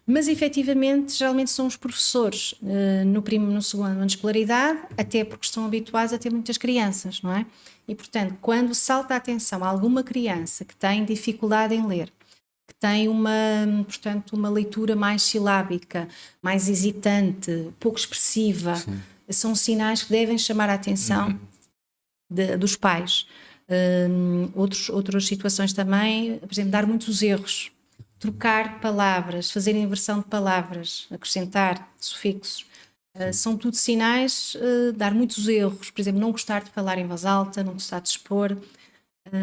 Mas, efetivamente, geralmente são os professores no segundo ano de escolaridade, até porque estão habituados a ter muitas crianças, não é? E, portanto, quando salta a atenção a alguma criança que tem dificuldade em ler, que tem portanto, uma leitura mais silábica, mais hesitante, pouco expressiva, são sinais que devem chamar a atenção dos pais. Outras situações também, por exemplo, dar muitos erros, trocar palavras, fazer inversão de palavras, acrescentar sufixos, são tudo sinais, dar muitos erros, por exemplo, não gostar de falar em voz alta, não gostar de expor, por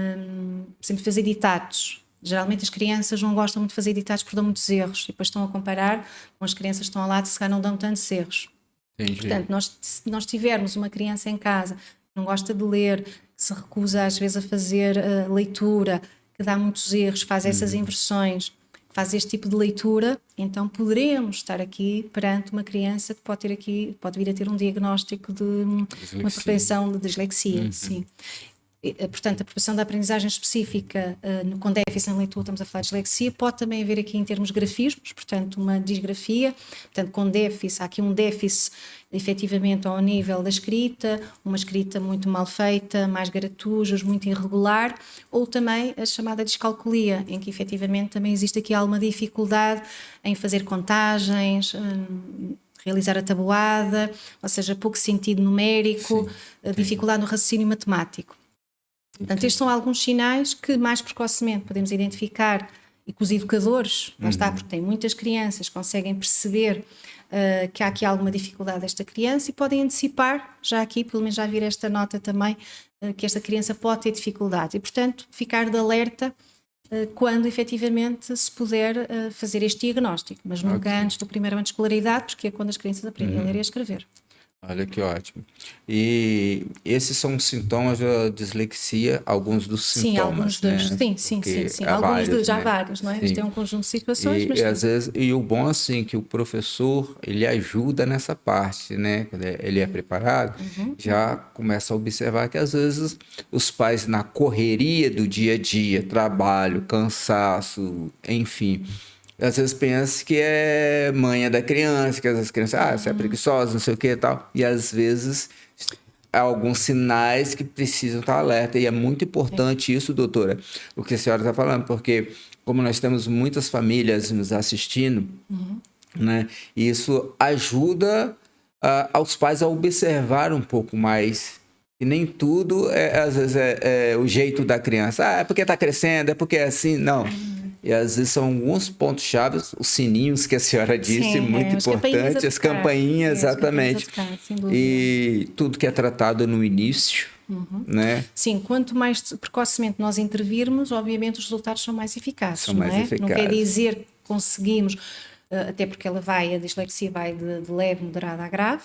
exemplo, fazer ditados. Geralmente as crianças não gostam muito de fazer ditados porque dão muitos erros e depois estão a comparar com as crianças que estão ao lado que se calhar não dão tantos erros. Entendi. Portanto, se nós tivermos uma criança em casa não gosta de ler, que se recusa às vezes a fazer leitura, que dá muitos erros, faz essas inversões, faz este tipo de leitura, então poderemos estar aqui perante uma criança que pode vir a ter um diagnóstico de uma propensão de dislexia. Sim. Portanto, a perturbação da aprendizagem específica com déficit na leitura, estamos a falar de dislexia, pode também haver aqui em termos grafismos, portanto uma disgrafia, portanto com déficit, há aqui um déficit efetivamente ao nível da escrita, uma escrita muito mal feita, mais garatujas, muito irregular, ou também a chamada descalculia, em que efetivamente também existe aqui alguma dificuldade em fazer contagens, realizar a tabuada, ou seja, pouco sentido numérico, dificuldade no raciocínio matemático. Portanto, estes são alguns sinais que mais precocemente podemos identificar e que os educadores, lá está, porque tem muitas crianças, conseguem perceber que há aqui alguma dificuldade desta criança e podem antecipar, já aqui, pelo menos já vir esta nota também, que esta criança pode ter dificuldades e, portanto, ficar de alerta quando efetivamente se puder fazer este diagnóstico, mas nunca antes do primeiro ano de escolaridade, porque é quando as crianças aprendem a ler e a escrever. Olha que ótimo. E esses são os sintomas da dislexia, alguns dos sintomas, sim, alguns dos, né? Sim. Há Alguns vários, já né? vários, não é? Isto é um conjunto de situações, E, mas... e às vezes, e o bom assim que o professor ele ajuda nessa parte, né? Quando ele é preparado, já começa a observar que às vezes os pais na correria do dia a dia, trabalho, cansaço, enfim, às vezes pensa que é manha da criança, que às vezes a criança, você é preguiçosa, não sei o que e tal. E às vezes há alguns sinais que precisam estar alerta. E é muito importante isso, doutora, o que a senhora está falando, porque como nós temos muitas famílias nos assistindo, né, isso ajuda aos pais a observar um pouco mais. E nem tudo, às vezes, é o jeito da criança. É porque está crescendo, é porque é assim. Não. E às vezes são alguns pontos-chave, os sininhos que a senhora disse, muito importante, as campainhas, exatamente. E tudo que é tratado no início, né? Sim, quanto mais precocemente nós intervirmos, obviamente os resultados são mais eficazes. São mais eficazes. Não quer dizer que conseguimos, até porque a dislexia vai de leve, moderada a grave,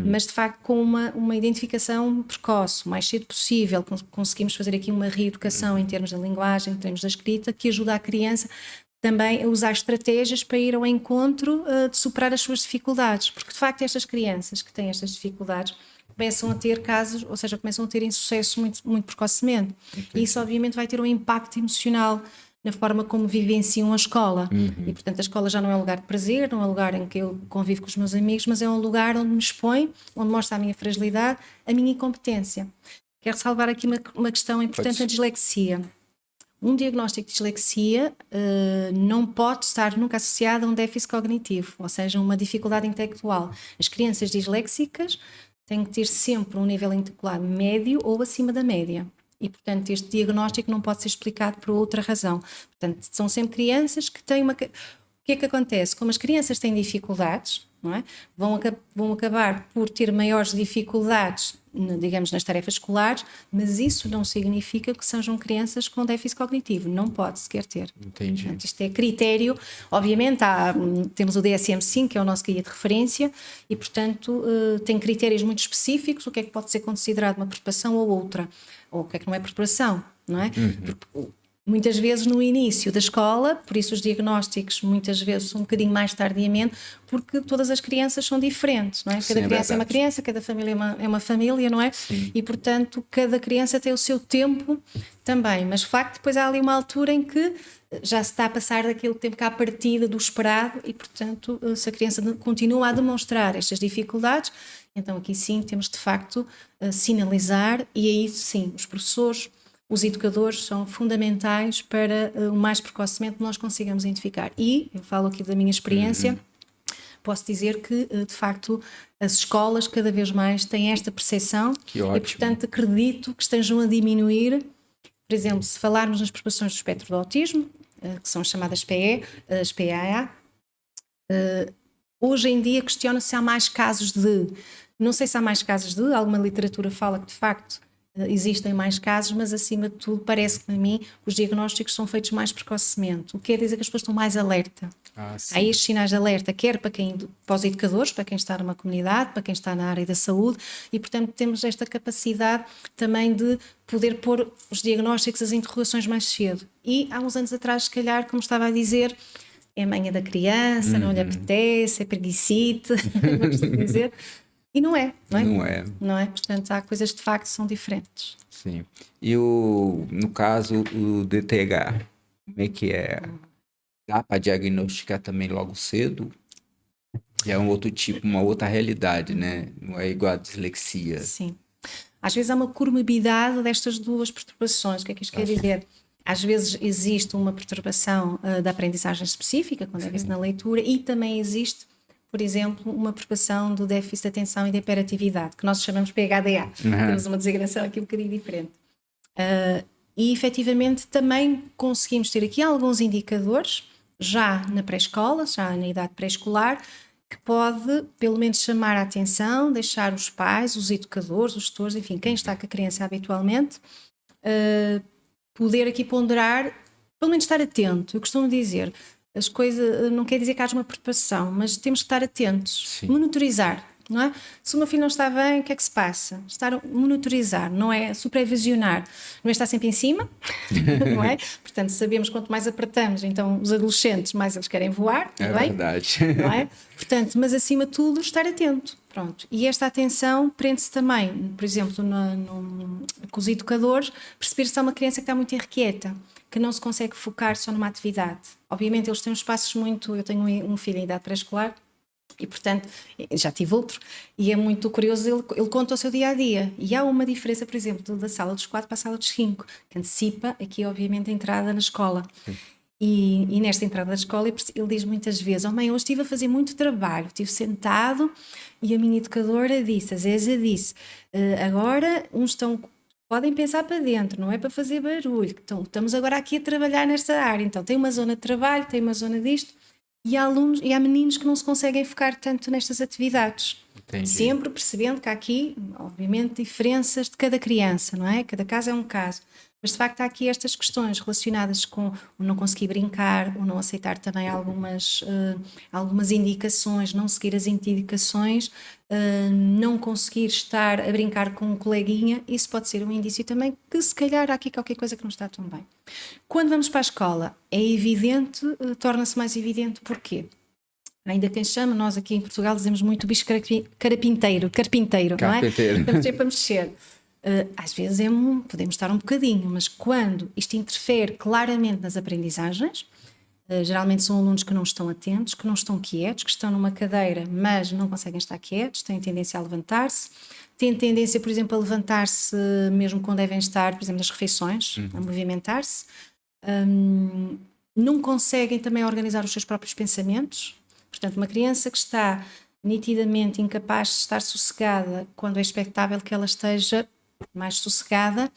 mas de facto com uma identificação precoce, o mais cedo possível, conseguimos fazer aqui uma reeducação em termos da linguagem, em termos da escrita, que ajuda a criança também a usar estratégias para ir ao encontro de superar as suas dificuldades, porque de facto estas crianças que têm estas dificuldades começam a ter casos, ou seja, começam a ter insucesso muito, muito precocemente. E isso obviamente vai ter um impacto emocional na forma como vivenciam a escola. E portanto a escola já não é um lugar de prazer, não é um lugar em que eu convivo com os meus amigos, mas é um lugar onde me expõe, onde mostra a minha fragilidade, a minha incompetência. Quero salvar aqui uma questão importante: a dislexia. Um diagnóstico de dislexia não pode estar nunca associado a um déficit cognitivo, ou seja, uma dificuldade intelectual. As crianças disléxicas têm que ter sempre um nível intelectual médio ou acima da média. E, portanto, este diagnóstico não pode ser explicado por outra razão. Portanto, são sempre crianças que têm uma... O que é que acontece? Como as crianças têm dificuldades, não é? Vão acabar por ter maiores dificuldades, digamos, nas tarefas escolares, mas isso não significa que sejam crianças com déficit cognitivo. Não pode sequer ter. Entendi. Portanto, isto é critério. Obviamente, temos o DSM-5, que é o nosso guia de referência, e, portanto, tem critérios muito específicos, o que é que pode ser considerado uma perturbação ou outra, ou o que é que não é perturbação, não é? Porque, muitas vezes no início da escola, por isso os diagnósticos muitas vezes são um bocadinho mais tardiamente, porque todas as crianças são diferentes, não é? Cada criança é uma criança, cada família é uma família, não é? Sim. E portanto cada criança tem o seu tempo também, mas de facto depois há ali uma altura em que já se está a passar daquele tempo que há a partida do esperado e portanto se a criança continua a demonstrar estas dificuldades, então aqui sim temos de facto a sinalizar, e aí sim os professores, os educadores são fundamentais para o mais precocemente nós consigamos identificar. E, eu falo aqui da minha experiência, posso dizer que, de facto, as escolas cada vez mais têm esta percepção. Que ótimo. E, portanto, acredito que estejam a diminuir. Por exemplo, se falarmos nas perturbações do espectro do autismo, que são as chamadas PE, as PAA, hoje em dia questiona-se se há mais casos de... Não sei se há mais casos de... Alguma literatura fala que, de facto, existem mais casos, mas acima de tudo parece-me a mim que os diagnósticos são feitos mais precocemente, o que quer dizer que as pessoas estão mais alerta. Há estes sinais de alerta, quer para os educadores, para quem está numa comunidade, para quem está na área da saúde, e portanto temos esta capacidade também de poder pôr os diagnósticos, as interrogações mais cedo. E há uns anos atrás, se calhar, como estava a dizer, é a manha da criança, não lhe apetece, é preguicite, não costumo dizer. E não é. Não é? Portanto, há coisas que de facto são diferentes. Sim. E no caso, o DTH, como é que é? Dá para diagnosticar também logo cedo? É um outro tipo, uma outra realidade, né? Não é igual a dislexia. Sim. Às vezes há uma comorbidade destas duas perturbações. O que é que isto quer dizer? Às vezes existe uma perturbação da aprendizagem específica, com déficit na leitura, e também existe, por exemplo, uma perturbação do déficit de atenção e de hiperatividade, que nós chamamos PHDA. Temos uma designação aqui um bocadinho diferente. E, efetivamente, também conseguimos ter aqui alguns indicadores, já na pré-escola, já na idade pré-escolar, que pode, pelo menos, chamar a atenção, deixar os pais, os educadores, os tutores, enfim, quem está com a criança habitualmente, poder aqui ponderar, pelo menos estar atento. Eu costumo dizer... As coisas, não quer dizer que haja uma preocupação, mas temos que estar atentos, Sim. monitorizar, não é? Se o meu filho não está bem, o que é que se passa? Monitorizar, não é supervisionar, não é estar sempre em cima, não é? Portanto, sabemos que quanto mais apertamos, então os adolescentes mais eles querem voar, É bem? verdade. Não é? Portanto, mas acima de tudo, estar atento. Pronto. E esta atenção prende-se também, por exemplo, com os educadores, perceber se há uma criança que está muito irrequieta, que não se consegue focar só numa atividade. Obviamente eles têm uns passos muito... Eu tenho um filho em idade pré-escolar e, portanto, já tive outro, e é muito curioso, ele conta o seu dia-a-dia. E há uma diferença, por exemplo, da sala dos 4 para a sala dos 5, que antecipa aqui, obviamente, a entrada na escola. E nesta entrada da escola ele diz muitas vezes: oh mãe, hoje estive a fazer muito trabalho, estive sentado e a minha educadora disse, a Zézia disse, agora uns podem pensar para dentro, não é para fazer barulho, então, estamos agora aqui a trabalhar nesta área, então tem uma zona de trabalho, tem uma zona disto, e há alunos e há meninos que não se conseguem focar tanto nestas atividades. Entendi. Sempre percebendo que há aqui, obviamente, diferenças de cada criança, não é? Cada caso é um caso. Mas de facto há aqui estas questões relacionadas com o não conseguir brincar, o não aceitar também algumas indicações, não seguir as indicações, não conseguir estar a brincar com um coleguinha, isso pode ser um indício também que se calhar há aqui qualquer coisa que não está tão bem. Quando vamos para a escola, é evidente, torna-se mais evidente porquê? Ainda quem chama, nós aqui em Portugal dizemos muito bicho carpinteiro, não é? Estamos sempre a mexer. Às vezes podemos estar um bocadinho, mas quando isto interfere claramente nas aprendizagens, geralmente são alunos que não estão atentos, que não estão quietos, que estão numa cadeira, mas não conseguem estar quietos, têm tendência a levantar-se, têm tendência, por exemplo, a levantar-se mesmo quando devem estar, por exemplo, nas refeições, a movimentar-se. Não conseguem também organizar os seus próprios pensamentos. Portanto, uma criança que está nitidamente incapaz de estar sossegada quando é expectável que ela esteja mais sossegada,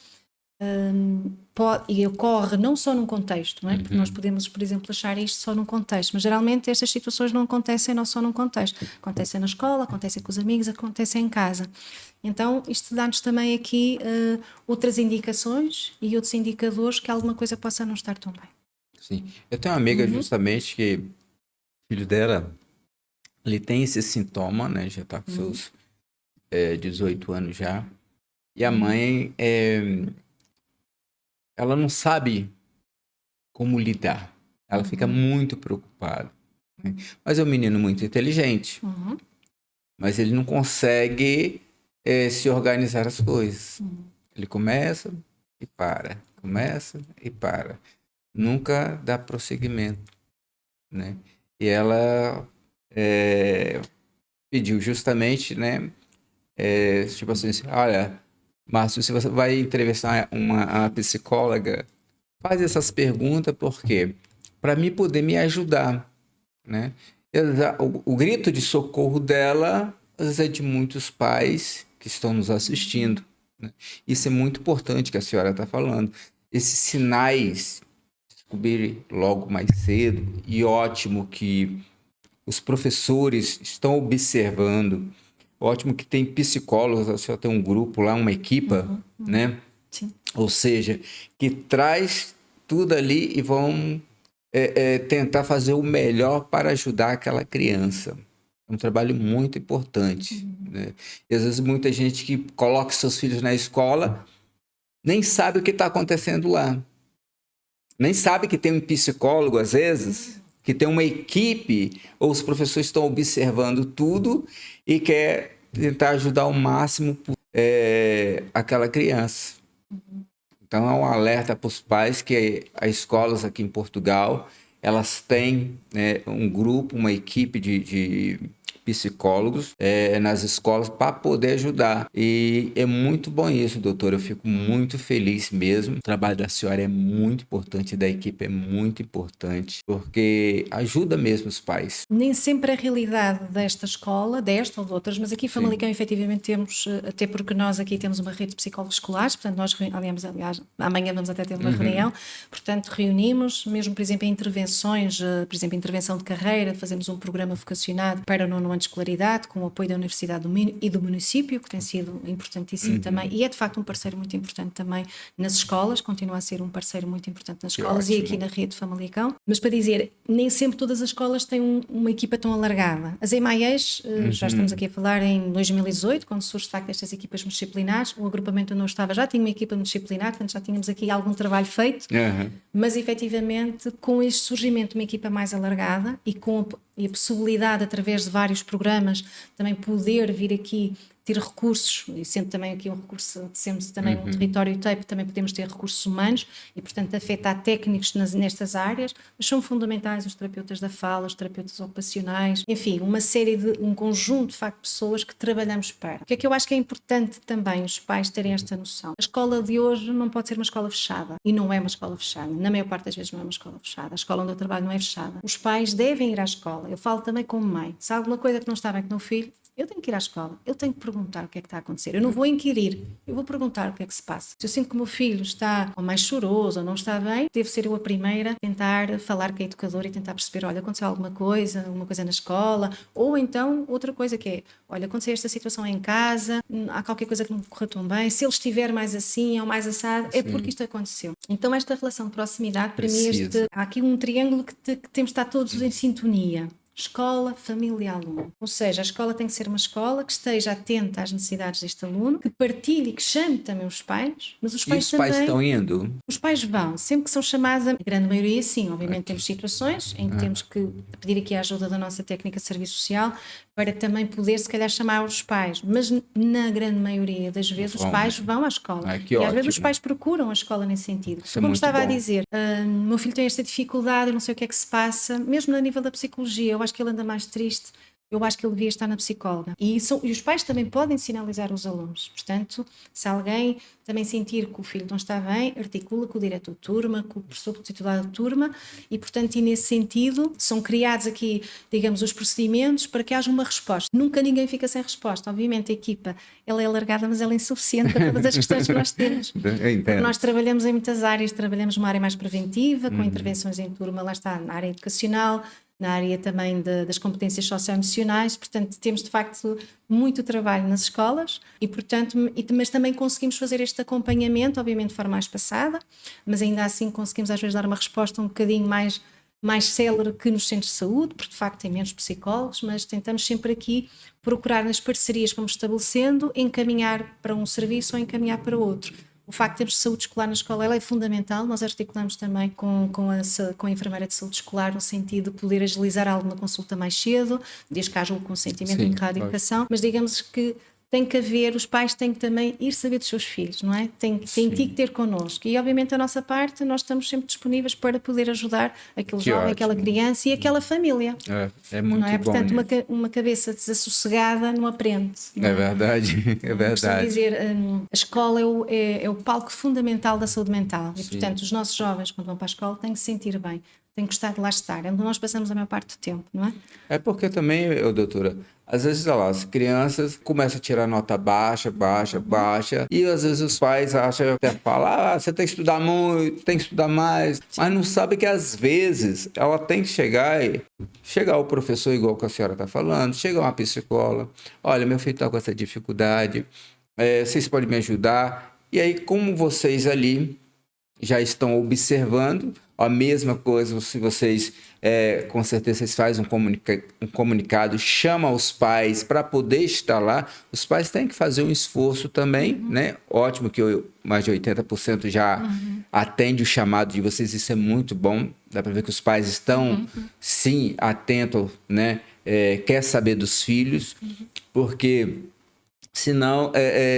e ocorre não só num contexto, não é? Porque nós podemos, por exemplo, achar isto só num contexto, mas geralmente estas situações não acontecem não só num contexto, acontecem na escola, acontecem com os amigos, acontecem em casa. Então isto dá-nos também aqui outras indicações e outros indicadores que alguma coisa possa não estar tão bem. Sim, eu tenho uma amiga justamente que o filho dela, ele tem esse sintoma, né? Já está com seus 18 anos já. E a mãe, ela não sabe como lidar. Ela fica muito preocupada, né? Mas é um menino muito inteligente. Mas ele não consegue se organizar as coisas. Ele começa e para. Começa e para. Nunca dá prosseguimento, né? E ela pediu justamente, né? Tipo assim, olha, Márcio, se você vai entrevistar uma psicóloga, faz essas perguntas porque para mim poder me ajudar, né? O grito de socorro dela às vezes é de muitos pais que estão nos assistindo, né? Isso é muito importante que a senhora está falando. Esses sinais descobrir logo mais cedo, e ótimo que os professores estão observando. Ótimo que tem psicólogos, a senhora tem um grupo lá, uma equipa, né? Sim. Ou seja, que traz tudo ali e vão tentar fazer o melhor para ajudar aquela criança. É um trabalho muito importante, né? E às vezes muita gente que coloca seus filhos na escola nem sabe o que está acontecendo lá. Nem sabe que tem um psicólogo, às vezes, que tem uma equipe, ou os professores estão observando tudo e quer tentar ajudar ao máximo aquela criança. Então, é um alerta para os pais que as escolas aqui em Portugal, elas têm, né, um grupo, uma equipe de psicólogos nas escolas para poder ajudar. E é muito bom isso, doutor. Eu fico muito feliz mesmo. O trabalho da senhora é muito importante, da equipe é muito importante, porque ajuda mesmo os pais. Nem sempre a realidade desta escola, desta ou de outras, mas aqui em Famalicão efetivamente temos, até porque nós aqui temos uma rede de psicólogos escolares, portanto nós aliás, amanhã vamos até ter uma reunião, portanto reunimos, mesmo por exemplo em intervenções, por exemplo intervenção de carreira, fazemos um programa vocacionado para o nono ano de escolaridade, com o apoio da Universidade do Minho e do município, que tem sido importantíssimo também, e é de facto um parceiro muito importante também nas escolas, continua a ser um parceiro muito importante nas escolas e aqui na rede de Famalicão. Mas para dizer, nem sempre todas as escolas têm uma equipa tão alargada. As EMAEs, já estamos aqui a falar em 2018, quando surge de facto estas equipas multidisciplinares, o agrupamento onde eu estava já tinha uma equipa multidisciplinar, portanto já tínhamos aqui algum trabalho feito, mas efetivamente com este surgimento de uma equipa mais alargada e com a possibilidade, através de vários programas, também poder vir aqui ter recursos, e sendo também aqui um recurso, sendo também um território TAPE, também podemos ter recursos humanos e, portanto, afetar técnicos nestas áreas, mas são fundamentais os terapeutas da fala, os terapeutas ocupacionais, enfim, um conjunto de facto de pessoas que trabalhamos para. O que é que eu acho que é importante também os pais terem esta noção? A escola de hoje não pode ser uma escola fechada, e não é uma escola fechada, na maior parte das vezes não é uma escola fechada, a escola onde eu trabalho não é fechada. Os pais devem ir à escola, eu falo também como mãe, se há alguma coisa que não está bem com o meu filho, Eu tenho que ir à escola, eu tenho que perguntar o que é que está a acontecer. Eu não vou inquirir, eu vou perguntar o que é que se passa. Se eu sinto que o meu filho está ou mais choroso ou não está bem, devo ser eu a primeira a tentar falar com a educadora e tentar perceber, olha, aconteceu alguma coisa na escola, ou então outra coisa que é, olha, aconteceu esta situação em casa, há qualquer coisa que não correu tão bem, se ele estiver mais assim ou mais assado, é porque isto aconteceu. Então esta relação de proximidade, para mim, há aqui um triângulo que temos de estar todos em sintonia. Escola, família e aluno. Ou seja, a escola tem que ser uma escola que esteja atenta às necessidades deste aluno, que partilhe e que chame também os pais, mas os pais também... E os pais estão indo? Os pais vão, sempre que são chamados, a grande maioria sim, obviamente temos situações em que temos que pedir aqui a ajuda da nossa técnica de serviço social para também poder, se calhar, chamar os pais, mas na grande maioria das vezes os pais vão à escola. Que e ótimo. Às vezes os pais procuram a escola nesse sentido. Isso é Como muito estava bom. a dizer, meu filho tem esta dificuldade, eu não sei o que é que se passa, mesmo a nível da psicologia, eu acho que ele anda mais triste. Eu acho que ele devia estar na psicóloga. E os pais também podem sinalizar os alunos. Portanto, se alguém também sentir que o filho não está bem, articula com o diretor de turma, com o professor titular de turma e, portanto, e nesse sentido, são criados aqui, digamos, os procedimentos para que haja uma resposta. Nunca ninguém fica sem resposta. Obviamente, a equipa, ela é alargada, mas ela é insuficiente para todas as questões que nós temos. Porque nós trabalhamos em muitas áreas, trabalhamos numa área mais preventiva, com intervenções em turma, lá está, na área educacional, na área também das competências socioemocionais, portanto temos de facto muito trabalho nas escolas e portanto, mas também conseguimos fazer este acompanhamento, obviamente de forma mais passada, mas ainda assim conseguimos às vezes dar uma resposta um bocadinho mais célere que nos centros de saúde, porque de facto tem menos psicólogos, mas tentamos sempre aqui procurar nas parcerias que vamos estabelecendo, encaminhar para um serviço ou encaminhar para outro. O facto de termos saúde escolar na escola ela é fundamental, nós articulamos também com a enfermeira de saúde escolar no sentido de poder agilizar alguma consulta mais cedo, desde que haja o consentimento em reeducação, mas digamos que tem que haver, os pais têm que também ir saber dos seus filhos, não é? Tem que ter connosco e obviamente a nossa parte nós estamos sempre disponíveis para poder ajudar aquele jovem, aquela criança e aquela família. É muito não é? bom. Portanto, uma cabeça desassossegada não aprende. Não é verdade, é verdade. Costumo dizer, a escola é o palco fundamental da saúde mental e portanto os nossos jovens quando vão para a escola têm que se sentir bem, têm que gostar de lá estar, é onde nós passamos a maior parte do tempo, não é? É porque também, doutora, às vezes, olha lá, as crianças começam a tirar nota baixa, e às vezes os pais acham, até falam, você tem que estudar muito, tem que estudar mais, mas não sabe que às vezes ela tem que chegar o professor, igual que a senhora está falando, chega uma psicóloga, olha, meu filho está com essa dificuldade, vocês podem me ajudar, e aí como vocês ali já estão observando a mesma coisa, se vocês, com certeza, vocês fazem um comunicado, chama os pais para poder estar lá, os pais têm que fazer um esforço também, né? Ótimo que mais de 80% já atende o chamado de vocês, isso é muito bom, dá para ver que os pais estão, sim, atentos, né? Quer saber dos filhos, porque... Senão,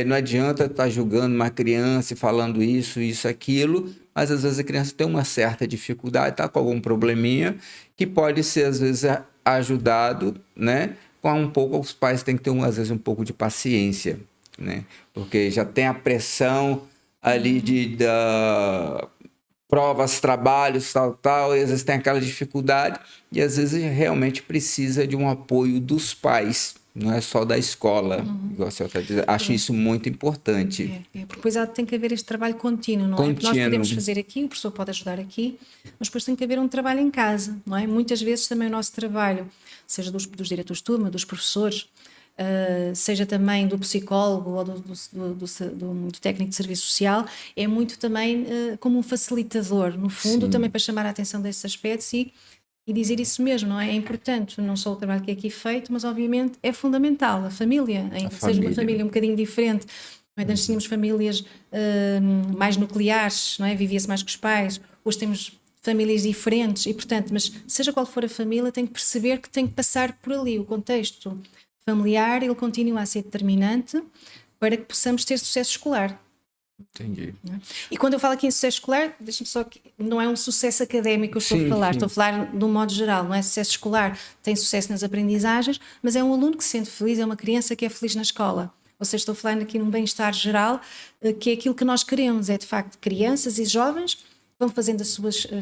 não adianta estar julgando uma criança e falando isso, aquilo, mas às vezes a criança tem uma certa dificuldade, está com algum probleminha, que pode ser, às vezes, ajudado, né? Com um pouco, os pais têm que ter, às vezes, um pouco de paciência, né? Porque já tem a pressão ali da provas, trabalhos, tal, e às vezes tem aquela dificuldade, e às vezes realmente precisa de um apoio dos pais, não é só da escola, igual a senhora está dizendo. Acho isso muito importante. Porque depois tem que haver este trabalho contínuo, não é? Porque nós podemos fazer aqui, o professor pode ajudar aqui, mas depois tem que haver um trabalho em casa, não é? Muitas vezes também o nosso trabalho, seja dos diretores de turma, dos professores, seja também do psicólogo ou do técnico de serviço social, é muito também como um facilitador, no fundo, também para chamar a atenção desses aspectos e dizer isso mesmo, não é? É importante, não só o trabalho que é aqui feito, mas obviamente é fundamental, a família, ainda que seja uma família um bocadinho diferente. Não é? Antes tínhamos famílias mais nucleares, não é? Vivia-se mais com os pais, hoje temos famílias diferentes e, portanto, mas seja qual for a família, tem que perceber que tem que passar por ali, o contexto familiar, ele continua a ser determinante para que possamos ter sucesso escolar. Entendi. E quando eu falo aqui em sucesso escolar, deixa-me só que não é um sucesso académico que eu estou a falar, estou a falar de um modo geral, não é sucesso escolar, tem sucesso nas aprendizagens, mas é um aluno que se sente feliz, é uma criança que é feliz na escola. Ou seja, estou a falar aqui num bem-estar geral, que é aquilo que nós queremos, é de facto crianças e jovens vão fazendo as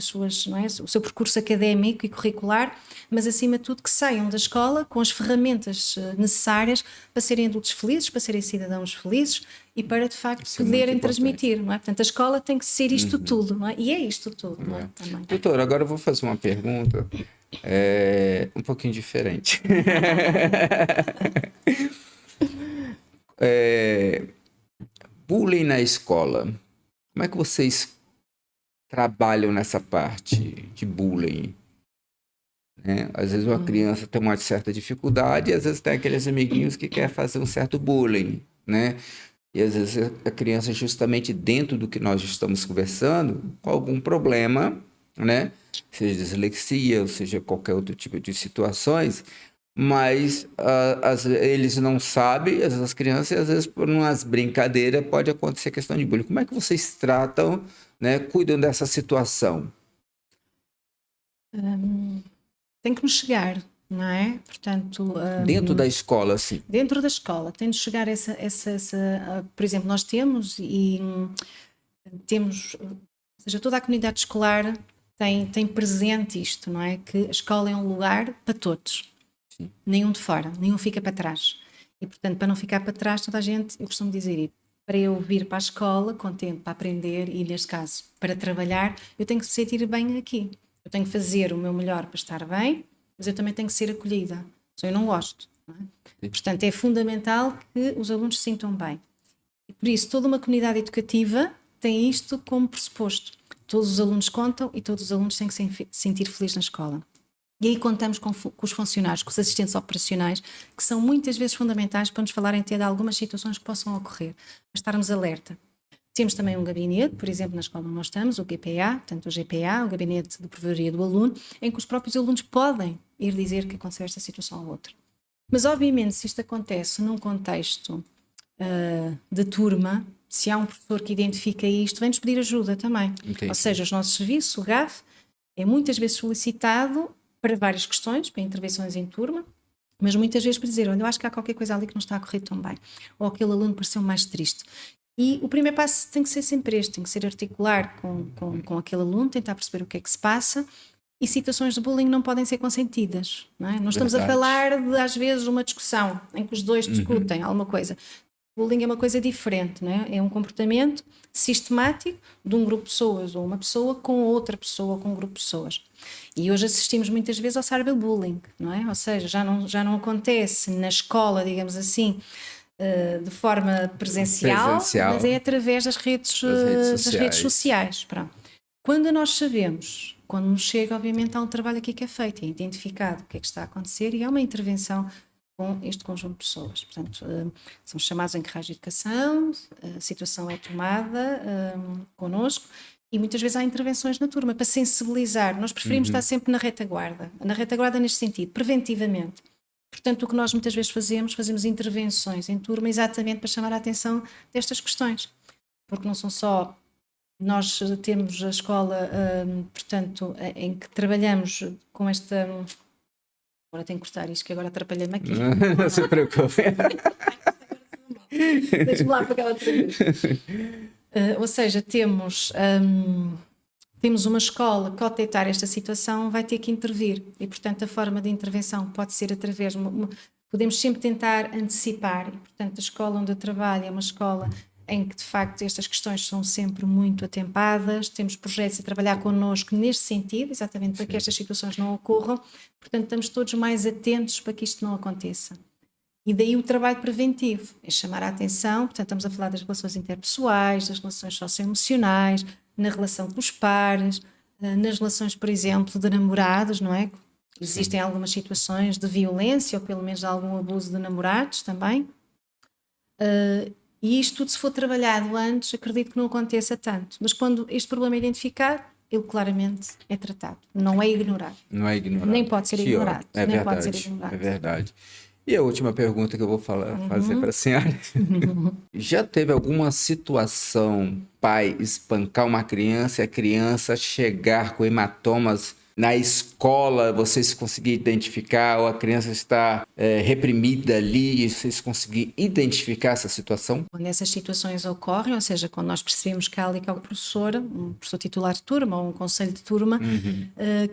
suas, não é? O seu percurso académico e curricular, mas acima de tudo que saiam da escola com as ferramentas necessárias para serem adultos felizes, para serem cidadãos felizes e para de facto poderem transmitir, não é? Portanto, a escola tem que ser isto tudo, não é? E é isto tudo, não é? Também. Doutor, agora eu vou fazer uma pergunta um pouquinho diferente. Bullying na escola. Como é que vocês trabalham nessa parte de bullying? Né? Às vezes uma criança tem uma certa dificuldade e às vezes tem aqueles amiguinhos que querem fazer um certo bullying, né? E às vezes a criança, justamente dentro do que nós estamos conversando, com algum problema, né? Seja dislexia, ou seja qualquer outro tipo de situações, mas eles não sabem, as crianças, às vezes por umas brincadeiras pode acontecer questão de bullying. Como é que vocês tratam, né, cuidam dessa situação? Tem que nos chegar, não é? Portanto, dentro da escola, sim. Dentro da escola, tem de chegar essa por exemplo, nós temos, ou seja, toda a comunidade escolar tem presente isto, não é? Que a escola é um lugar para todos. Sim. Nenhum de fora, nenhum fica para trás. E, portanto, para não ficar para trás, toda a gente, eu costumo dizer, para eu vir para a escola com tempo para aprender e, neste caso, para trabalhar, eu tenho que me sentir bem aqui. Eu tenho que fazer o meu melhor para estar bem, mas eu também tenho que ser acolhida. Eu não gosto. Não é? Portanto, é fundamental que os alunos se sintam bem. E por isso, toda uma comunidade educativa tem isto como pressuposto. Todos os alunos contam e todos os alunos têm que se sentir felizes na escola. E aí contamos com os funcionários, com os assistentes operacionais, que são muitas vezes fundamentais para nos falarem até de algumas situações que possam ocorrer, para estarmos alerta. Temos também um gabinete, por exemplo, na escola onde nós estamos, o GPA, portanto o GPA, o Gabinete de Provedoria do Aluno, em que os próprios alunos podem ir dizer que aconteceu esta situação ou outra. Mas, obviamente, se isto acontece num contexto de turma, se há um professor que identifica isto, vem-nos pedir ajuda também. Entendi. Ou seja, os nossos serviços, o GAF, é muitas vezes solicitado para várias questões, para intervenções em turma, mas muitas vezes para dizer, olha, eu acho que há qualquer coisa ali que não está a correr tão bem, ou aquele aluno pareceu mais triste. E o primeiro passo tem que ser sempre este, tem que ser articular com aquele aluno, tentar perceber o que é que se passa, e situações de bullying não podem ser consentidas, não é? Nós estamos a falar de, às vezes, uma discussão em que os dois discutem alguma coisa. Bullying é uma coisa diferente, não é? É um comportamento sistemático de um grupo de pessoas ou uma pessoa com outra pessoa, com um grupo de pessoas. E hoje assistimos muitas vezes ao cyberbullying, não é? Ou seja, já não acontece na escola, digamos assim, de forma presencial, mas é através das redes sociais. Pronto. Quando nós sabemos, quando nos chega, obviamente há um trabalho aqui que é feito, é identificado o que é que está a acontecer e há uma intervenção com este conjunto de pessoas. Portanto, são chamados em encarregos de educação, a situação é tomada connosco e muitas vezes há intervenções na turma para sensibilizar. Nós preferimos estar sempre na retaguarda neste sentido, preventivamente. Portanto, o que nós muitas vezes fazemos intervenções em turma exatamente para chamar a atenção destas questões, porque não são só... Nós temos a escola, portanto, em que trabalhamos com esta... Agora tenho que cortar isto, que agora atrapalhei-me aqui. Não se preocupe. Deixa-me lá pegar outra vez. Ou seja, temos uma escola que, ao detectar esta situação, vai ter que intervir. E, portanto, a forma de intervenção pode ser através... Podemos sempre tentar antecipar. E, portanto, a escola onde eu trabalho é uma escola em que, de facto, estas questões são sempre muito atempadas. Temos projetos a trabalhar connosco neste sentido, exatamente para que estas situações não ocorram. Portanto, estamos todos mais atentos para que isto não aconteça. E daí o trabalho preventivo, é chamar a atenção, portanto, estamos a falar das relações interpessoais, das relações socioemocionais, na relação com os pares, nas relações, por exemplo, de namorados, não é? Existem algumas situações de violência ou pelo menos de algum abuso de namorados também. E isto tudo, se for trabalhado antes, acredito que não aconteça tanto. Mas quando este problema é identificado, ele claramente é tratado. Não é ignorado. Não é ignorado. Nem pode ser ignorado. É nem verdade, pode ser ignorado. É verdade. E a última pergunta que eu vou fazer para a senhora. Já teve alguma situação, pai espancar uma criança e a criança chegar com hematomas na escola vocês conseguiram identificar, ou a criança está reprimida ali, e vocês conseguiram identificar essa situação? Quando essas situações ocorrem, ou seja, quando nós percebemos que há ali um professor titular de turma ou um conselho de turma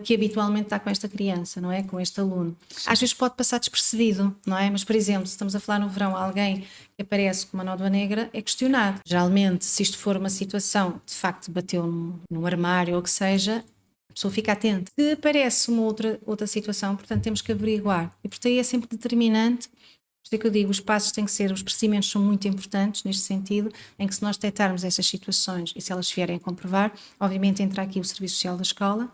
que habitualmente está com esta criança, não é? Com este aluno. Sim. Às vezes pode passar despercebido, não é? Mas, por exemplo, se estamos a falar no verão, alguém que aparece com uma nódoa negra é questionado. Geralmente, se isto for uma situação, de facto, bateu num armário ou o que seja, a pessoa fica atenta. Se aparece uma outra situação, portanto, temos que averiguar. E, portanto, aí é sempre determinante. Por isso é que eu digo, os passos têm que ser, os procedimentos são muito importantes neste sentido, em que se nós detectarmos essas situações e se elas vierem a comprovar, obviamente entra aqui o Serviço Social da escola,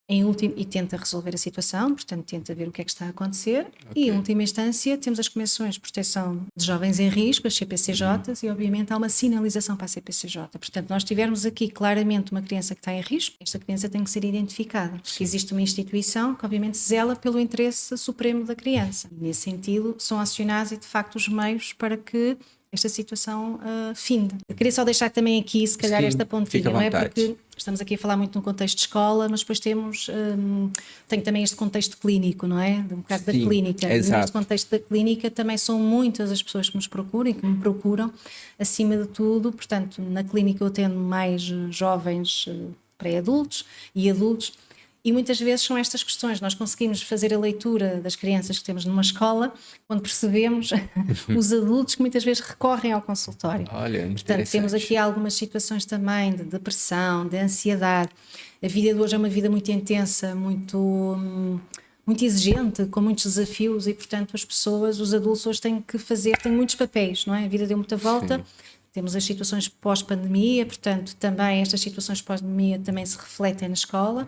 em último, e tenta resolver a situação, portanto tenta ver o que é que está a acontecer, e em última instância temos as Comissões de Proteção de Jovens em Risco, as CPCJs, e obviamente há uma sinalização para a CPCJ. Portanto, nós tivermos aqui claramente uma criança que está em risco, esta criança tem que ser identificada, porque existe uma instituição que obviamente zela pelo interesse supremo da criança. E, nesse sentido, são acionados e de facto os meios para que esta situação finde. Eu queria só deixar também aqui, se calhar, esta pontinha, não é? Porque estamos aqui a falar muito no contexto de escola, mas depois tem também este contexto clínico, não é? Um bocado da clínica. Exato. E neste contexto da clínica também são muitas as pessoas que nos procuram e que me procuram, acima de tudo. Portanto, na clínica eu atendo mais jovens pré-adultos e adultos. E muitas vezes são estas questões, nós conseguimos fazer a leitura das crianças que temos numa escola, quando percebemos os adultos que muitas vezes recorrem ao consultório. Olha, portanto, temos aqui algumas situações também de depressão, de ansiedade. A vida de hoje é uma vida muito intensa, muito exigente, com muitos desafios e, portanto, as pessoas, os adultos hoje têm muitos papéis, não é? A vida deu muita volta. Sim. Temos as situações pós-pandemia, portanto, também estas situações pós-pandemia também se refletem na escola,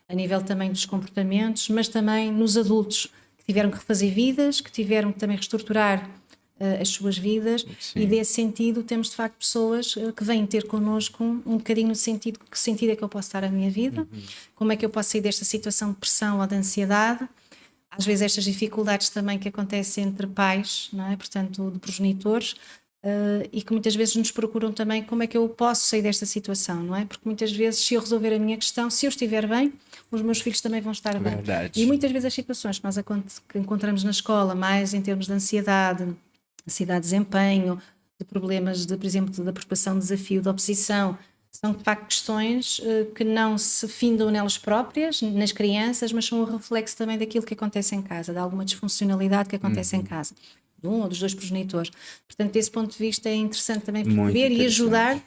a nível também dos comportamentos, mas também nos adultos que tiveram que refazer vidas, que tiveram que também reestruturar as suas vidas. Sim. E desse sentido temos de facto pessoas que vêm ter connosco um bocadinho no sentido, que sentido é que eu posso dar a minha vida, como é que eu posso sair desta situação de pressão ou de ansiedade, às vezes estas dificuldades também que acontecem entre pais, não é? Portanto, de progenitores, e que muitas vezes nos procuram também como é que eu posso sair desta situação, não é? Porque muitas vezes, se eu resolver a minha questão, se eu estiver bem, os meus filhos também vão estar bem. Verdade. E muitas vezes as situações que nós encontramos na escola, mais em termos de ansiedade de desempenho, de problemas, por exemplo, da preocupação, de desafio, de oposição, são de facto questões que não se findam nelas próprias, nas crianças, mas são o reflexo também daquilo que acontece em casa, de alguma disfuncionalidade que acontece em casa, de um ou dos dois progenitores. Portanto, desse ponto de vista é interessante também perceber e ajudar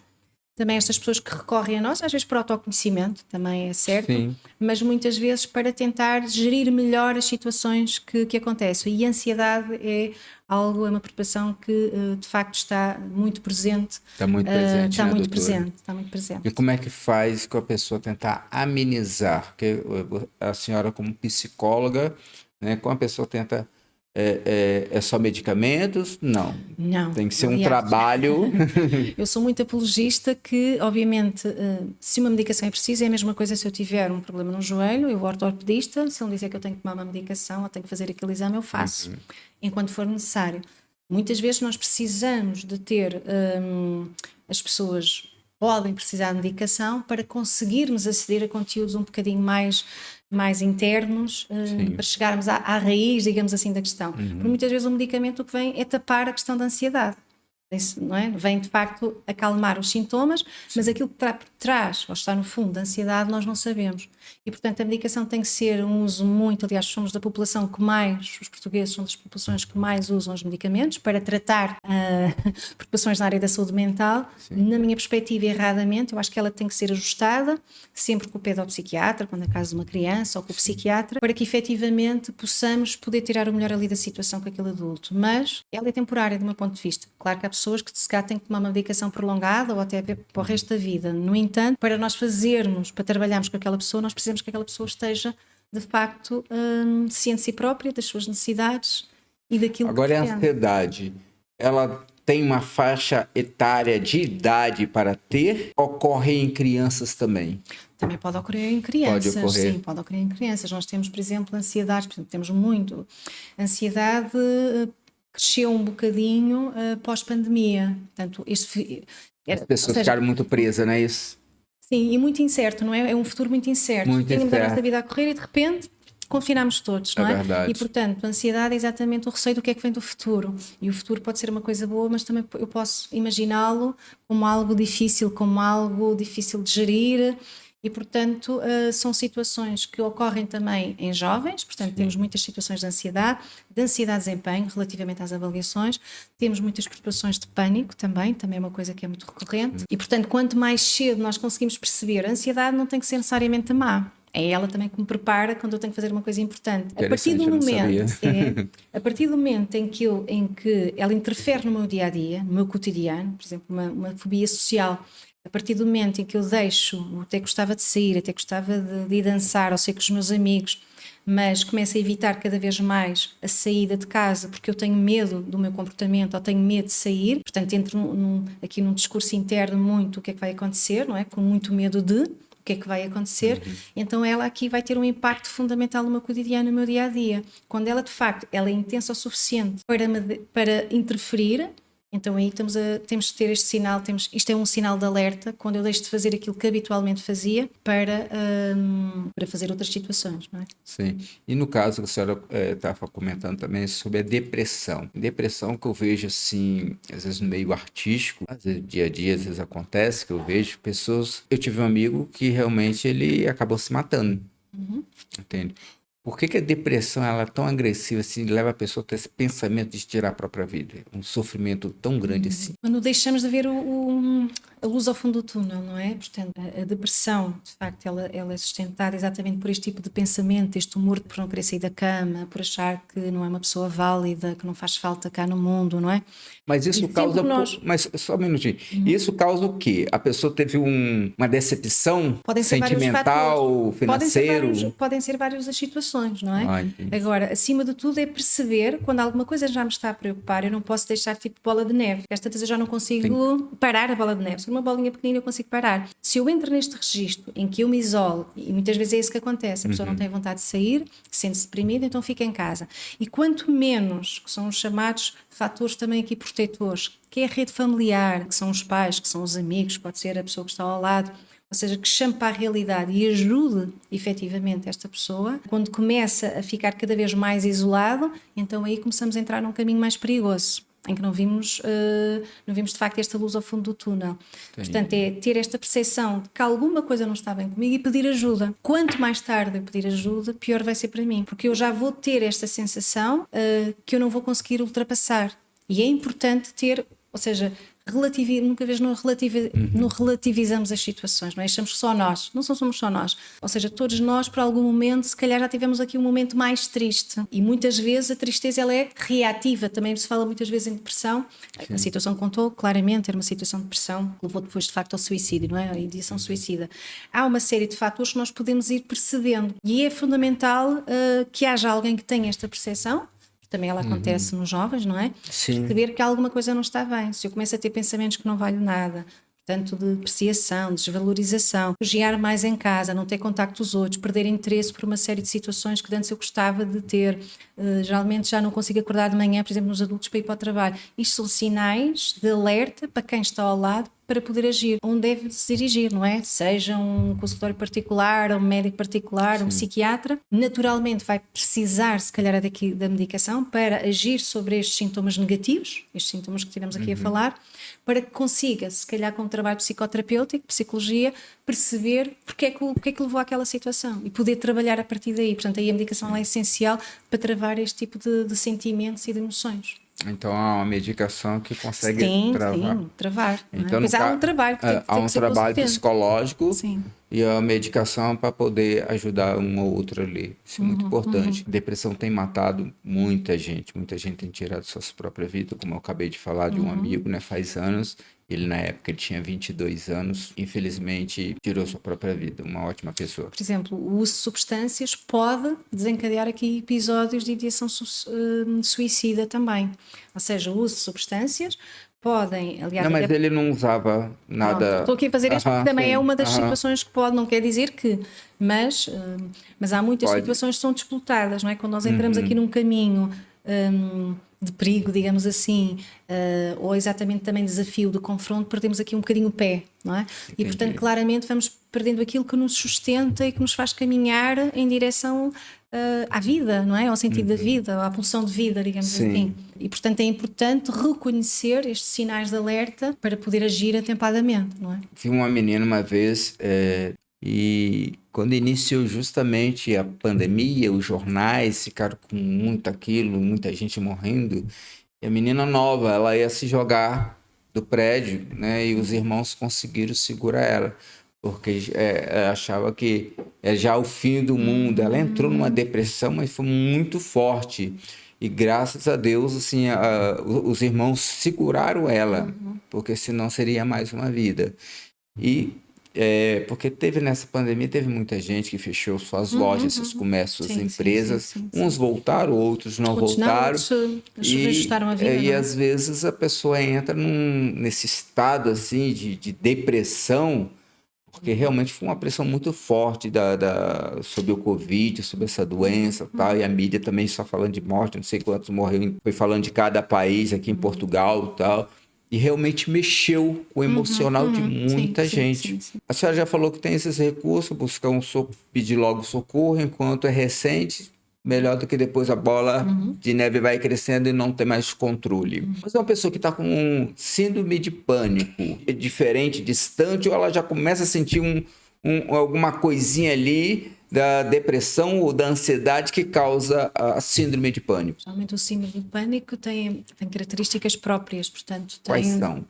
também estas pessoas que recorrem a nós, às vezes por autoconhecimento, também é certo, sim, mas muitas vezes para tentar gerir melhor as situações que acontecem. E a ansiedade é uma preocupação que de facto está muito presente. Está muito presente, está muito presente, está muito presente. E como é que faz com a pessoa tentar amenizar? Porque a senhora, como psicóloga, né, como a pessoa tenta... É só medicamentos? Não. Tem que ser um trabalho. Eu sou muito apologista que, obviamente, se uma medicação é precisa, é a mesma coisa se eu tiver um problema no joelho, eu vou ao ortopedista, se ele dizer que eu tenho que tomar uma medicação ou tenho que fazer aquele exame, eu faço, enquanto for necessário. Muitas vezes nós precisamos de ter, as pessoas podem precisar de medicação para conseguirmos aceder a conteúdos um bocadinho mais internos, para chegarmos à raiz, digamos assim, da questão. Porque muitas vezes o medicamento o que vem é tapar a questão da ansiedade. Isso, não é? Vem de facto acalmar os sintomas, mas aquilo que traz ou está no fundo da ansiedade nós não sabemos. E portanto a medicação tem que ser um uso muito, aliás somos da população que mais, os portugueses são das populações que mais usam os medicamentos para tratar preocupações na área da saúde mental. Na minha perspectiva, erradamente, eu acho que ela tem que ser ajustada sempre com o pedopsiquiatra, quando é caso de uma criança, ou com o psiquiatra, para que efetivamente possamos poder tirar o melhor ali da situação com aquele adulto. Mas ela é temporária do meu ponto de vista. Claro que há pessoas que se calhar têm que tomar uma medicação prolongada ou até para o resto da vida. No entanto, para nós para trabalharmos com aquela pessoa, nós precisamos que aquela pessoa esteja, de facto, ciente de si própria, das suas necessidades e daquilo Agora, que a ansiedade, ela tem uma faixa etária de idade para ter? Ocorre em crianças também? Também pode ocorrer em crianças, sim, pode ocorrer em crianças. Nós temos, por exemplo, ansiedade, temos muito. Ansiedade cresceu um bocadinho pós-pandemia. Portanto, as pessoas ficaram muito presas, não é isso? Sim, e muito incerto, não é? É um futuro muito incerto. Muito Tínhamos a incerto. nossa vida a correr e de repente confinamos todos, não É é? verdade. E portanto, a ansiedade é exatamente o receio do que é que vem do futuro. E o futuro pode ser uma coisa boa, mas também eu posso imaginá-lo como algo difícil de gerir. E, portanto, são situações que ocorrem também em jovens, portanto, temos muitas situações de ansiedade de desempenho relativamente às avaliações, temos muitas preocupações de pânico também é uma coisa que é muito recorrente. E, portanto, quanto mais cedo nós conseguimos perceber, a ansiedade não tem que ser necessariamente má. É ela também que me prepara quando eu tenho que fazer uma coisa importante. Interessante, eu não sabia. A partir do momento em que ela interfere no meu dia a dia, no meu cotidiano, por exemplo, uma fobia social. A partir do momento em que eu deixo, até gostava de sair, até gostava de ir dançar, ou sair com os meus amigos, mas começo a evitar cada vez mais a saída de casa porque eu tenho medo do meu comportamento ou tenho medo de sair, portanto entro aqui num discurso interno muito o que é que vai acontecer, não é? Com muito medo de o que é que vai acontecer, então ela aqui vai ter um impacto fundamental no meu cotidiano, no meu dia-a-dia. Quando ela de facto ela é intensa o suficiente para interferir, então aí temos de ter este sinal, isto é um sinal de alerta quando eu deixo de fazer aquilo que habitualmente fazia para fazer outras situações, não é? Sim. E no caso que a senhora estava comentando também sobre a depressão. Depressão que eu vejo assim, às vezes no meio artístico, às vezes dia a dia, às vezes acontece que eu vejo pessoas... Eu tive um amigo que realmente ele acabou se matando, entende? Por que a depressão ela é tão agressiva assim, leva a pessoa a ter esse pensamento de tirar a própria vida? Um sofrimento tão grande assim. Quando deixamos de ver a luz ao fundo do túnel, não é? Portanto, a depressão, de facto, ela é sustentada exatamente por este tipo de pensamento, este humor por não querer sair da cama, por achar que não é uma pessoa válida, que não faz falta cá no mundo, não é? Mas isso causa... Mas só um minutinho. Isso causa o quê? A pessoa teve uma decepção Podem ser vários sentimental, fatores. financeiro? Podem ser várias as situações, não é? Entendi. Agora, acima de tudo é perceber quando alguma coisa já me está a preocupar, eu não posso deixar tipo bola de neve. Às tantas eu já não consigo parar a bola de neve. Se uma bolinha pequenina eu consigo parar. Se eu entro neste registro em que eu me isolo, e muitas vezes é isso que acontece, a pessoa não tem vontade de sair, sente-se deprimida, então fica em casa. E quanto menos, que são os chamados fatores também aqui protetores, que é a rede familiar, que são os pais, que são os amigos, pode ser a pessoa que está ao lado, ou seja, que chame para a realidade e ajude efetivamente esta pessoa, quando começa a ficar cada vez mais isolado, então aí começamos a entrar num caminho mais perigoso, em que não vimos de facto esta luz ao fundo do túnel. Entendi. Portanto, é ter esta percepção de que alguma coisa não está bem comigo e pedir ajuda. Quanto mais tarde eu pedir ajuda, pior vai ser para mim, porque eu já vou ter esta sensação que eu não vou conseguir ultrapassar. E é importante ter, ou seja, nunca vez não relativizamos as situações, não é? Achamos que só nós, não somos só nós. Ou seja, todos nós, por algum momento, se calhar já tivemos aqui um momento mais triste. E muitas vezes a tristeza ela é reativa. Também se fala muitas vezes em depressão. Sim. A situação que contou, claramente, era uma situação de depressão que levou depois, de facto, ao suicídio, não é? A ideação suicida. Há uma série de fatores que nós podemos ir percebendo. E é fundamental que haja alguém que tenha esta percepção. Também ela acontece nos jovens, não é? Sim. Perceber que alguma coisa não está bem. Se eu começo a ter pensamentos que não valem nada, portanto de depreciação, desvalorização, refugiar mais em casa, não ter contacto com os outros, perder interesse por uma série de situações que antes eu gostava de ter, geralmente já não consigo acordar de manhã, por exemplo, nos adultos para ir para o trabalho. Isto são sinais de alerta para quem está ao lado para poder agir, onde deve se dirigir, não é? Seja um consultório particular, um médico particular, um psiquiatra, naturalmente vai precisar, se calhar, daqui da medicação para agir sobre estes sintomas negativos, estes sintomas que tivemos aqui a falar, para que consiga, se calhar com um trabalho psicoterapêutico, psicologia, perceber porque é que levou àquela situação e poder trabalhar a partir daí. Portanto, aí a medicação ela é essencial para travar este tipo de sentimentos e de emoções. Então há uma medicação que consegue travar. Sim, travar. Então, mas há um trabalho que há um trabalho psicológico. Sim. E a medicação para poder ajudar um ou outro ali. Isso é muito importante. Depressão tem matado muita gente tem tirado sua própria vida, como eu acabei de falar de um amigo, né, faz anos. Ele, na época, ele tinha 22 anos, infelizmente, tirou sua própria vida. Uma ótima pessoa. Por exemplo, o uso de substâncias pode desencadear aqui episódios de ideação suicida também. Ou seja, o uso de substâncias podem, aliás... Não, mas ele não usava nada... Não, estou aqui a fazer isto porque também é uma das situações que pode, não quer dizer que... Mas há muitas situações que são disputadas, não é? Quando nós entramos aqui num caminho... de perigo, digamos assim, ou exatamente também desafio de confronto, perdemos aqui um bocadinho o pé, não é? E portanto claramente vamos perdendo aquilo que nos sustenta e que nos faz caminhar em direção à vida, não é? Ao sentido da vida, à pulsão de vida, digamos assim. E, portanto, é importante reconhecer estes sinais de alerta para poder agir atempadamente, não é? Vi uma menina uma vez e quando iniciou justamente a pandemia, os jornais ficaram com muito aquilo, muita gente morrendo. E a menina nova, ela ia se jogar do prédio, né? E os irmãos conseguiram segurar ela, porque achava que é já o fim do mundo. Ela entrou numa depressão, mas foi muito forte. E graças a Deus, assim, os irmãos seguraram ela, porque senão seria mais uma vida. E porque nessa pandemia, teve muita gente que fechou suas lojas, seus comércios, suas empresas. Sim. Uns voltaram, outros não voltaram. Outros reajustaram a vida. E às vezes a pessoa entra nesse estado assim de depressão, porque realmente foi uma pressão muito forte sobre o Covid, sobre essa doença e tal, e a mídia também só falando de morte, não sei quantos morreram, foi falando de cada país aqui em Portugal e tal. E realmente mexeu com o emocional de muita gente. Sim. A senhora já falou que tem esses recursos, buscar pedir logo socorro, enquanto é recente, melhor do que depois a bola de neve vai crescendo e não tem mais controle. Mas é uma pessoa que está com um síndrome de pânico, é diferente, distante, ou ela já começa a sentir alguma coisinha ali da depressão ou da ansiedade que causa a síndrome de pânico. Geralmente o síndrome de pânico tem características próprias, portanto... Quais são?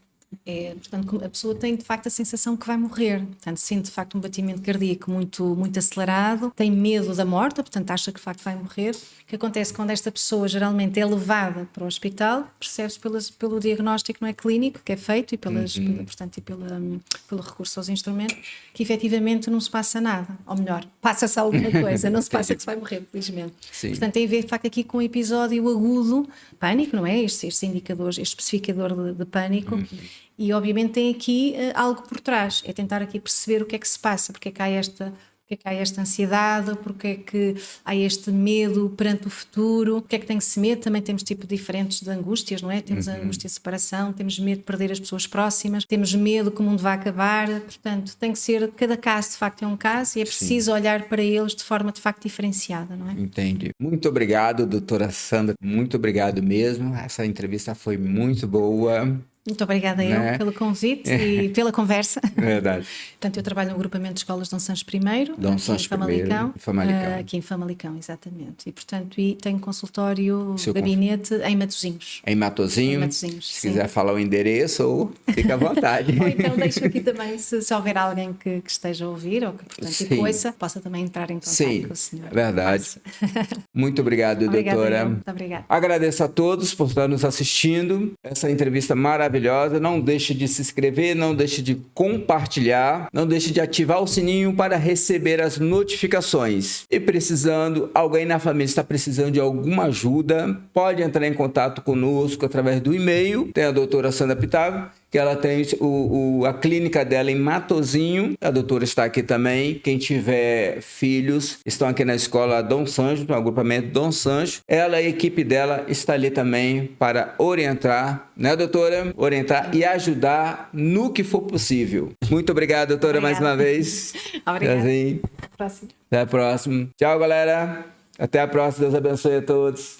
Portanto, a pessoa tem de facto a sensação que vai morrer, portanto sente de facto um batimento cardíaco muito acelerado, tem medo da morte, portanto acha que de facto vai morrer. O que acontece quando esta pessoa geralmente é levada para o hospital, percebe-se pelo diagnóstico, não é, clínico, que é feito e pelo recurso aos instrumentos, que efetivamente não se passa nada, ou melhor, passa-se alguma coisa, não se passa que se vai morrer, felizmente. Portanto tem a ver de facto aqui com um episódio agudo, pânico, não é? Estes indicadores, este especificador de pânico. E obviamente tem aqui algo por trás, é tentar aqui perceber o que é que se passa, porque é que há esta ansiedade, porque é que há este medo perante o futuro, porque é que tem-se medo. Também temos tipos diferentes de angústias, não é? Temos a angústia de separação, temos medo de perder as pessoas próximas, temos medo que o mundo vá acabar, portanto tem que ser, cada caso de facto é um caso e é preciso olhar para eles de forma de facto diferenciada, não é? Entendi. Muito obrigado, doutora Sandra, muito obrigado mesmo, essa entrevista foi muito boa. Muito obrigada eu pelo convite e pela conversa. Verdade. Portanto, eu trabalho no agrupamento de escolas Dom Sancho I, Dom Sancho I, Famalicão. Aqui em Famalicão, exatamente. E, portanto, tenho consultório, gabinete em Matosinhos. Em Matosinhos? Em Matosinhos, se quiser falar o endereço, ou fica à vontade. Ou então deixo aqui também, se houver alguém que esteja a ouvir ou que, portanto, possa também entrar em contato com o senhor. Sim, verdade. Muito obrigado, doutora. Muito obrigada. Agradeço a todos por estar nos assistindo. Essa entrevista maravilhosa. Não deixe de se inscrever, não deixe de compartilhar, não deixe de ativar o sininho para receber as notificações. E alguém na família está precisando de alguma ajuda, pode entrar em contato conosco através do e-mail. Tem a doutora Sandra Pitago, que ela tem a clínica dela em Matosinho. A doutora está aqui também. Quem tiver filhos, estão aqui na escola Dom Sancho, no agrupamento Dom Sancho. Ela e a equipe dela está ali também para orientar, né, doutora? Orientar e ajudar no que for possível. Muito obrigado, doutora, mais uma vez. Obrigada. Até a próxima. Tchau, galera. Até a próxima. Deus abençoe a todos.